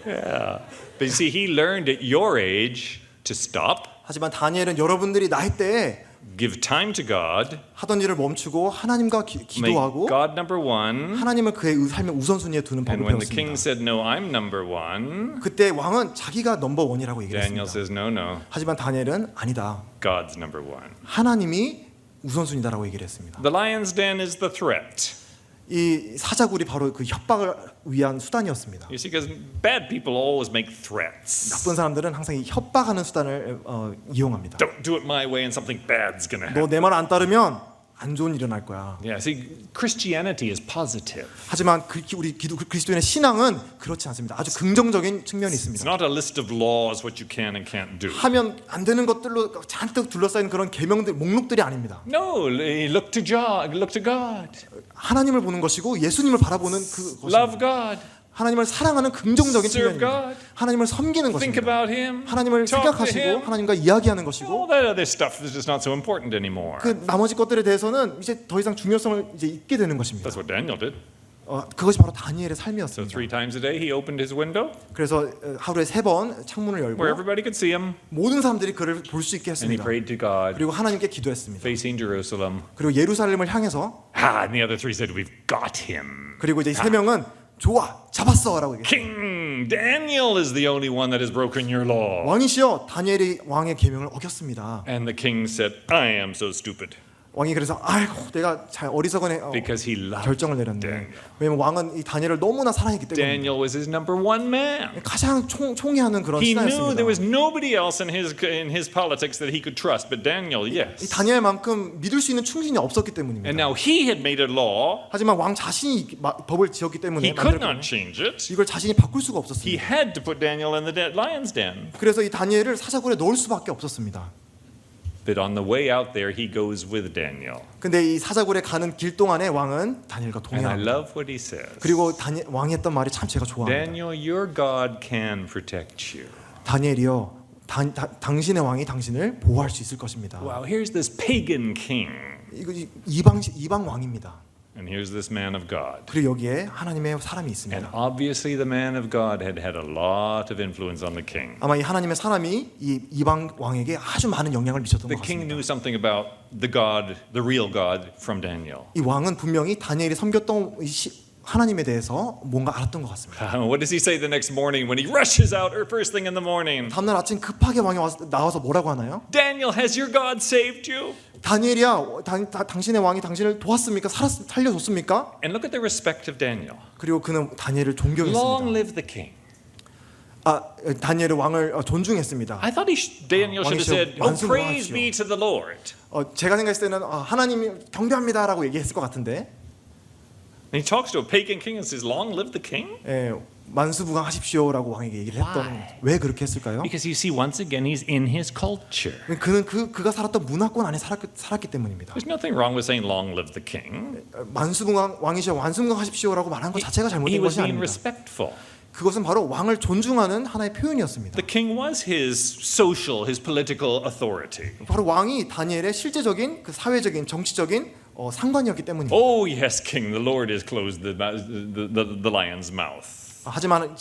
But you see, he learned at your age to stop, 하지만 다니엘은 여러분들이 나이 때에 give time to God, 하던 일을 멈추고 하나님과 make 기도하고 God number one. 하나님을 그의 삶의 우선순위에 두는 법을 And when the king 배웠습니다. said, "No, I'm number one," 그때 왕은 자기가 넘버 원이라고 Daniel 얘기했습니다. says, "No, no, 하지만 다니엘은 아니다. God's number one." 하나님이 우선순위다라고 얘기를 했습니다. The lion's den is the threat. 이 사자굴이 바로 그 협박을 위한 수단이었습니다. You see, because bad people always make threats. 나쁜 사람들은 항상 이 협박하는 수단을 이용합니다. Don't do it my way and something bad's going to happen. 너 내 말 안 따르면 안 좋은 일이 일어날 거야. Yeah, see, Christianity is positive. 하지만 우리 그리스도인의 신앙은 그렇지 않습니다. 아주 긍정적인 측면이 It's 있습니다. not a list of laws what you can and can't do. 하면 안 되는 것들로 잔뜩 둘러싸인 그런 계명들 목록들이 아닙니다. No, look to God. 하나님을 보는 것이고 예수님을 바라보는 Love 그것입니다. God. 하나님을 사랑하는 긍정적인 Serve 측면입니다. God. 하나님을 섬기는 Think 것입니다. about Him. 하나님을 Talk to 생각하시고 Him. 하나님과 이야기하는 All 것이고 that other stuff is just not so important anymore. 그 나머지 것들에 대해서는 이제 더 이상 중요성을 이제 잊게 되는 것입니다. That's what Daniel did. 그것이 바로 다니엘의 So 삶이었습니다. 3 times a day he opened his window 그래서 하루에 3번 창문을 where 열고 everybody could see him, 모든 사람들이 그를 볼 수 있게 and he 했습니다. prayed to God, 그리고 하나님께 기도했습니다. facing Jerusalem. 그리고 예루살렘을 향해서 And the other 3 said, "We've got him." 그리고 이제 3명은 좋아 잡았어라고 얘기했어요. King Daniel is the only one that has broken your law. 왕이시여 다니엘이 왕의 계명을 어겼습니다. And the king said, "I am so stupid," 왕이 그래서 아이고 내가 잘 어리석은 because he loved 결정을 내렸네. Daniel. 왜냐면 왕은 이 다니엘을 너무나 사랑했기 때문에 Daniel was his number one man. 가장 총애하는 그런 He knew there was 신하였습니다. nobody else in his politics that he could trust, but Daniel, 이 yes. 다니엘만큼 믿을 수 있는 충신이 없었기 때문입니다. And now he had made a law. 하지만 왕 자신이 법을 지었기 때문에 He could 만들었기 not change it. 때문에 이걸 자신이 바꿀 수가 He 없었습니다. had to put Daniel in the lion's den. 그래서 이 다니엘을 사자굴에 넣을 수밖에 없었습니다. But on the way out there, he goes with Daniel. 근데 이 사자굴에 가는 길 동안에 왕은 다니엘과 And I 동행합니다. love what he says. 그리고 왕이 했던 말이 참 제가 좋아합니다. Daniel, your God can protect you. 다니엘이여, 당신의 왕이 당신을 보호할 수 있을 것입니다. Wow, here's this pagan king. 이거 이방 왕입니다. And here's this man of God. 그리고 여기에 하나님의 사람이 And 있습니다. obviously the man of God had a lot of influence on the king. 아마 이 하나님의 사람이 이 이방 왕에게 아주 많은 영향을 미쳤던 The 것 king 같습니다. knew something about the real God from Daniel. 이 왕은 분명히 다니엘이 섬겼던 하나님에 대해서 뭔가 알았던 것 같습니다. What does he say the next morning when he rushes out first thing in the morning? 다음날 아침 급하게 왕이 나와서 뭐라고 하나요? Daniel, has your God saved you? 다니엘이야, 당신의 왕이 당신을 도왔습니까? 살려줬습니까? And look at the respect of Daniel. 그리고 그는 다니엘을 Long 존경했습니다. live the king. 다니엘은 왕을 존중했습니다. I thought Daniel should have said, "Oh, praise be to the Lord." 제가 생각했을 때는 하나님이 경배합니다라고 얘기했을 것 같은데, And he talks to a pagan king and says, "Long live the king." 만수부강하십시오라고 왕에게 얘기를 했던 Why? 왜 그렇게 했을까요? Because you see, once again, he's in his culture. 그는 그가 살았던 문화권 안에 살았기 때문입니다. There's nothing wrong with saying, "Long live the king." 만수부강 왕이시여 완수부강하십시오라고 말한 것 자체가 He 잘못된 was 것이 being 아닙니다. respectful. 그것은 바로 왕을 존중하는 하나의 표현이었습니다. The king was his social, his political authority. 바로 왕이 다니엘의 실제적인 그 사회적인 정치적인 상관이었기 때문입니다. Oh yes, king, the Lord has closed the lion's mouth. 하지만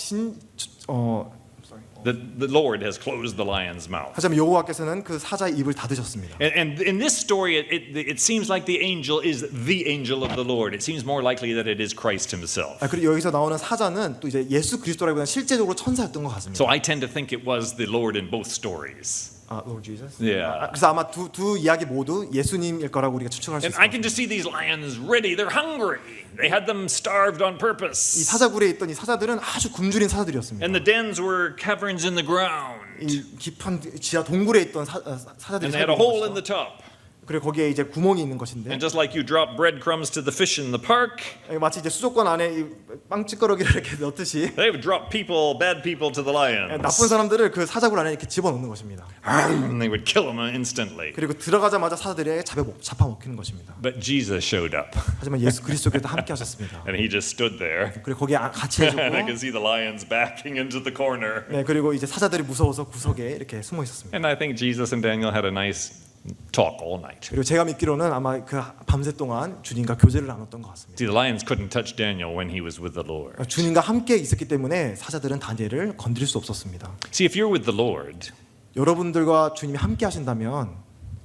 The Lord has closed the lion's mouth. 하지만 여호와께서는 그 사자의 입을 닫으셨습니다. And in this story, it seems like the angel is the angel of the Lord. It seems more likely that it is Christ himself. 그리고 여기서 나오는 사자는 또 이제 예수 그리스도라기보다는 실제적으로 천사였던 것 같습니다. So I tend to think it was the Lord in both stories. Lord Jesus. Yeah. 그래서 아마 두 이야기 모두 예수님일 거라고 우리가 추측할 수 And 있습니다. I can just see these lions ready. They're hungry. They had them starved on 이 purpose. 사자굴에 있던 이 사자들은 아주 굶주린 사자들이었습니다. And the dens were caverns in the ground. 이 깊은 지하 동굴에 있던 사자들이 And they had a 살고 hole in 있는 the 것이죠. top. 그리고 거기에 이제 구멍이 있는 것인데 And just like you drop breadcrumbs to the fish in the park, 마치 이제 수족관 안에 이 빵찌꺼러기를 이렇게 넣듯이 they would drop bad people to the lions. 나쁜 사람들을 그 사자굴 안에 이렇게 집어넣는 것입니다. And they would kill them instantly. 그리고 들어가자마자 사자들에게 잡아먹히는 것입니다. But Jesus showed up. 하지만 예수 그리스도께서 함께 하셨습니다. And he just stood there. 그리고 거기에 같이 And I 해주고 could see the lions backing into the corner. 네, 그리고 이제 사자들이 무서워서 구석에 이렇게 숨어 있었습니다. And I think Jesus and Daniel had a nice talk all night. 그리고 제가 믿기로는 아마 그 밤새 동안 주님과 교제를 나눴던 것 같습니다. See, the lions couldn't touch Daniel when he was with the Lord. 주님과 함께 있었기 때문에 사자들은 다니엘을 건드릴 수 없었습니다. See, if you're with the Lord, 여러분들과 주님이 함께 하신다면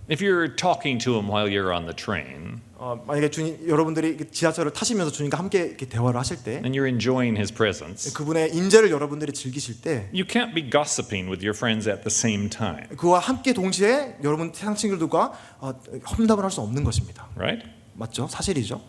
if you're talking to him while you're on the train, 만약에 여러분들이 지하철을 타시면서 주님과 함께 이렇게 대화를 하실 때 and you're enjoying his presence, 그분의 인재를 여러분들이 즐기실 때 you can't be gossiping with your friends at the same time, 그와 함께 동시에 여러분 세상 친구들과 험담을 할 수 없는 것입니다. right? 맞죠? 사실이죠.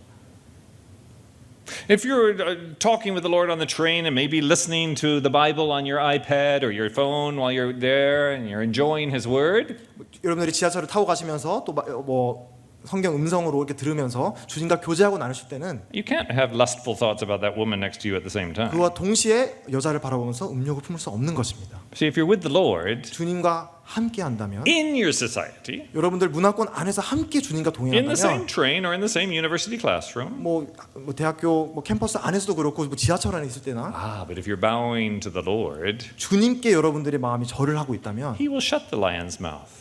If you're talking with the Lord on the train and maybe listening to the Bible on your iPad or your phone while you're there and you're enjoying His Word, 여러분들이 지하철을 타고 가시면서 또 뭐 성경 음성으로 이렇게 들으면서 주님과 교제하고 나누실 때는 you can't have lustful thoughts about that woman next to you at the same time. 그와 동시에 여자를 바라보면서 음욕을 품을 수 없는 것입니다. See, if you're with the Lord 주님과 함께 한다면 in your society, 여러분들 문화권 안에서 함께 주님과 in the same 동행한다면 train or in the same university classroom, 뭐 대학교 뭐 캠퍼스 안에서도 그렇고 뭐 지하철 안에 있을 때나 but if you're bowing to the Lord, 주님께 여러분들의 마음이 절을 하고 있다면 He will shut the lion's mouth.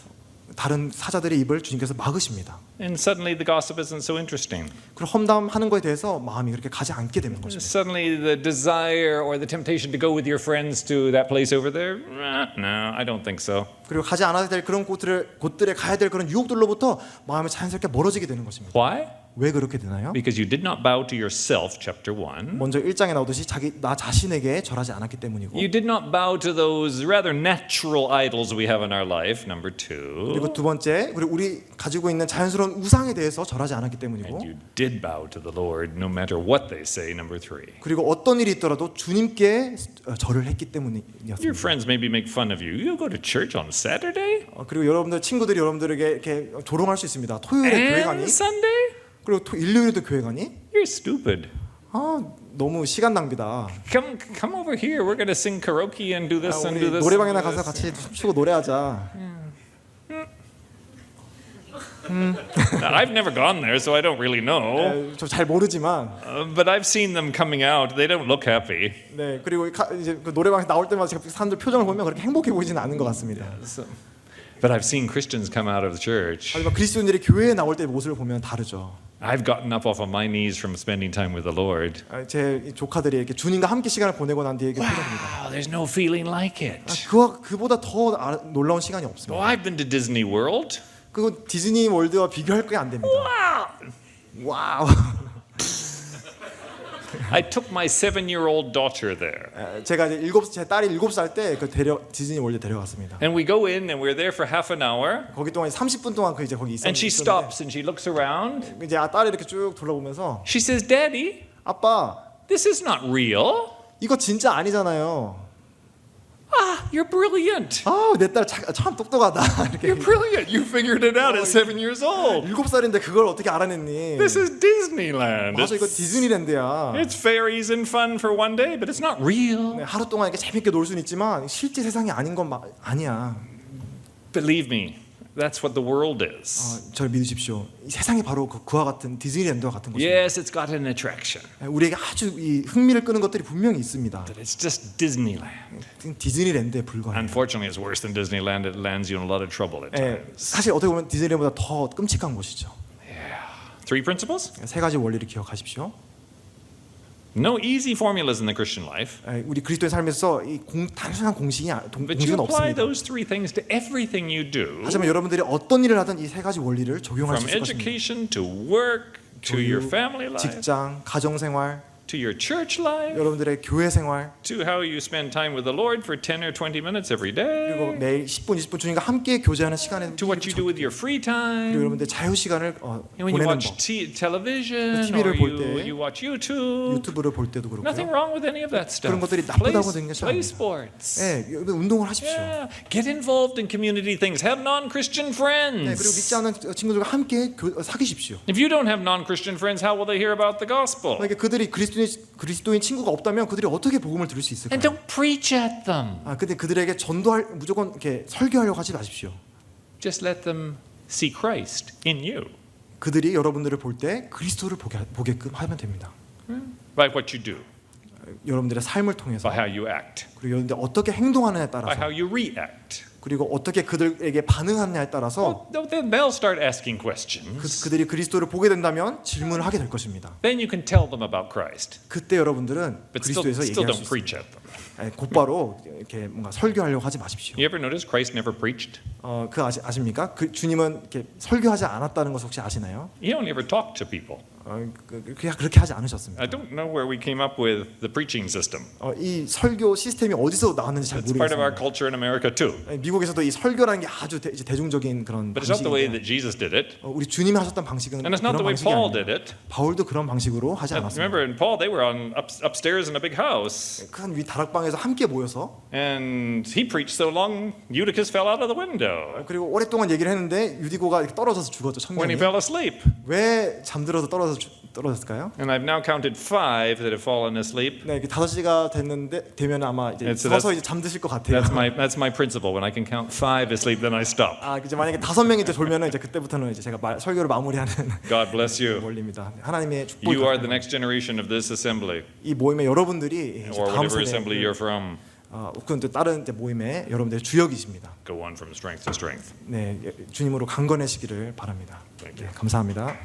다른 사자들의 입을 주님께서 막으십니다. And suddenly the gossip isn't so interesting. 그리고 험담하는 거에 대해서 마음이 그렇게 가지 않게 되는 것입니다. Suddenly the desire or the temptation to go with your friends to that place over there, no, I don't think so. 그리고 가지 않아야 될 그런 곳들에 가야 될 그런 유혹들로부터 마음이 자연스럽게 멀어지게 되는 것입니다. Why? 왜 그렇게 되나요? Because you did not bow to yourself, chapter 1. 먼저 1장에 나오듯이 나 자신에게 절하지 않았기 때문이고 You did not bow to those rather natural idols we have in our life, number 2. 그리고 두 번째 우리 가지고 있는 자연스러운 우상에 대해서 절하지 않았기 때문이고 And you did bow to the Lord no matter what they say, number 3. 그리고 어떤 일이 있더라도 주님께 절을 했기 Your 때문이었습니다. friends maybe make fun of you. You go to church on Saturday? 그리고 여러분들 친구들이 여러분들에게 이렇게 조롱할 수 있습니다. 토요일에 교회 가니? And Sunday? 그리고 일요일에도 교회 가니? You're stupid. 너무 시간 낭비다. Come over here. We're going to sing karaoke and do this and 우리 do this. 노래방에나 and do 가서 this. 같이 춤추고 노래하자. I've never gone there, so I don't really know. 저 잘 모르지만, But I've seen them coming out. They don't look happy. 네 그리고 이제 그 노래방에서 나올 때마다 제가 사람들 표정을 보면 그렇게 행복해 보이지는 않은 것 같습니다. But I've seen Christians come out of the church. 하지만 그리스도인들이 교회에 나올 때 모습을 보면 다르죠. I've gotten up off of my knees from spending time with the Lord. 제 조카들이 이렇게 주님과 함께 시간을 보내고 난 뒤에 이렇게 표정입니다. Wow, there's no feeling like it. 그보다 더 놀라운 시간이 Well, 없습니다. I've been to Disney World. 그거 디즈니 월드와 비교할 게 안 됩니다. Wow. 와우. I took my 7-year-old daughter there. 제가 이제 제 딸이 7살 때 그 디즈니 월드 데려갔습니다. And we go in and we're there for half an hour. 거기 동안 30분 동안 이제 거기 And she 있었는데 stops and she looks around. 이제 딸이 이렇게 쭉 돌아보면서 She says, Daddy, 아빠 this is not real. 이거 진짜 아니잖아요. You're brilliant. 내 딸 참 똑똑하다. 이렇게 You're brilliant. You figured it out at 7 years old. 7살인데 그걸 어떻게 알아냈니? This is Disneyland. 맞아 이거 디즈니랜드야. It's fairies and fun for one day, but it's not real. 네, 하루 동안 이렇게 재밌게 놀 수는 있지만 실제 세상이 아닌 건 아니야. Believe me, that's what the world is. 저를 믿으십시오. 이 세상이 바로 그와 같은 디즈니랜드와 같은 것입니다. Yes, it's got an attraction, 우리에게 아주 이 흥미를 끄는 것들이 분명히 있습니다. but it's just Disneyland. 디즈니랜드에 불과해요. Unfortunately, it's worse than Disneyland. It lands you in a lot of trouble at 예, times. 사실 어떻게 보면 디즈니랜드보다 더 끔찍한 곳이죠. 3 principles? 3가지 원리를 기억하십시오. No easy formulas in the Christian life. 우리 그리스도의 삶에서 이 단순한 공식은 But you apply 없습니다. those 3 things to everything you do, 하지만 여러분들이 어떤 일을 하든 이 3가지 원리를 적용할 수 from 있을 것입니다. education to work to your family life, 직장, 가정생활, to your church life, 여러분들의 교회 생활, to how you spend time with the Lord for 10 or 20 minutes every 그리고 day, 매일 10분, 20분 주님과 함께 교제하는 시간에 to what you do with your free 그리고 time. 여러분들 자유 시간을 And when you 보내는 watch 법, television TV를 or 볼 때, you watch YouTube, 유튜브를 볼 때도 nothing 그렇고요. wrong with any of that stuff. 그런 것들이 Play, 나쁘다고 되는 것이 play 아닙니다. sports. 예, 운동을 하십시오. Yeah. Get involved in community things. Have non-Christian 네, 그리고 믿지 friends. 않는 친구들과 함께 사귀십시오. If you don't have non-Christian friends, how will they hear about the gospel? 만약에 그들이 그리스도인 친구가 없다면 그들이 어떻게 복음을 들을 수 있을까요? And don't preach at them. 근데 그들에게 무조건 이렇게 설교하려고 하지 마십시오. Just let them see Christ in you 그들이 여러분들을 볼 때 그리스도를 보게끔 하면 됩니다. by what you do, 여러분들의 삶을 통해서 by how you act, 그리고 여러분들 어떻게 행동하느냐에 by 따라서 how you react. 그리고 어떻게 그들에게 반응하느냐에 따라서 Well, then they'll start asking questions. 그들이 그리스도를 보게 된다면 질문을 하게 될 것입니다. Then you can tell them about Christ, 그때 여러분들은 but 그리스도에서 still 얘기할 don't 수 preach 있습니다. at them. 곧바로 이렇게 뭔가 설교하려고 하지 마십시오. You ever notice Christ never preached? 아십니까? 주님은 이렇게 설교하지 않았다는 것을 혹시 아시나요? He only ever talked to people. 그렇게 하지 않으셨습니다. I don't know where we came up with the preaching system. 이 설교 시스템이 어디서 나왔는지 잘 It's part of our 모르겠습니다. culture in America too. 미국에서도 이 설교라는 게 아주 이제 대중적인 그런 But it's not the way 방식인데 that Jesus did it. 우리 주님이 하셨던 방식은 And it's not 그런 the way 방식이 Paul 아니에요. did it. 바울도 그런 방식으로 하지 않았습니다. Remember, in Paul, they were on upstairs in a big house. 큰 위 다락방에서 함께 모여서 And he preached so long, Eutychus fell out of the window 그리고 오랫동안 얘기를 했는데 유디고가 이렇게 떨어져서 죽었죠. when he 청년이. fell asleep. 왜 잠들어서 떨어졌을까요? And I've now counted 5 that have fallen asleep. 네, 5시가 됐는데 되면 아마 이제 So 서서 이제 잠드실 것 같아요. That's my principle. When I can count 5 asleep, then I stop. 이제 만약에 5명이 이제 졸면은 이제 그때부터는 이제 제가 설교를 마무리하는 God bless you. 원리입니다. 하나님의 축복이 You are the next generation of this assembly, 이 모임의 여러분들이 이제 or 다음 whatever assembly 세대 you're from. 혹은 또 다른 이제 모임의 여러분들의 주역이십니다. Go on from strength to strength. 네, 주님으로 강건해지기를 바랍니다. Thank you. 네, 감사합니다.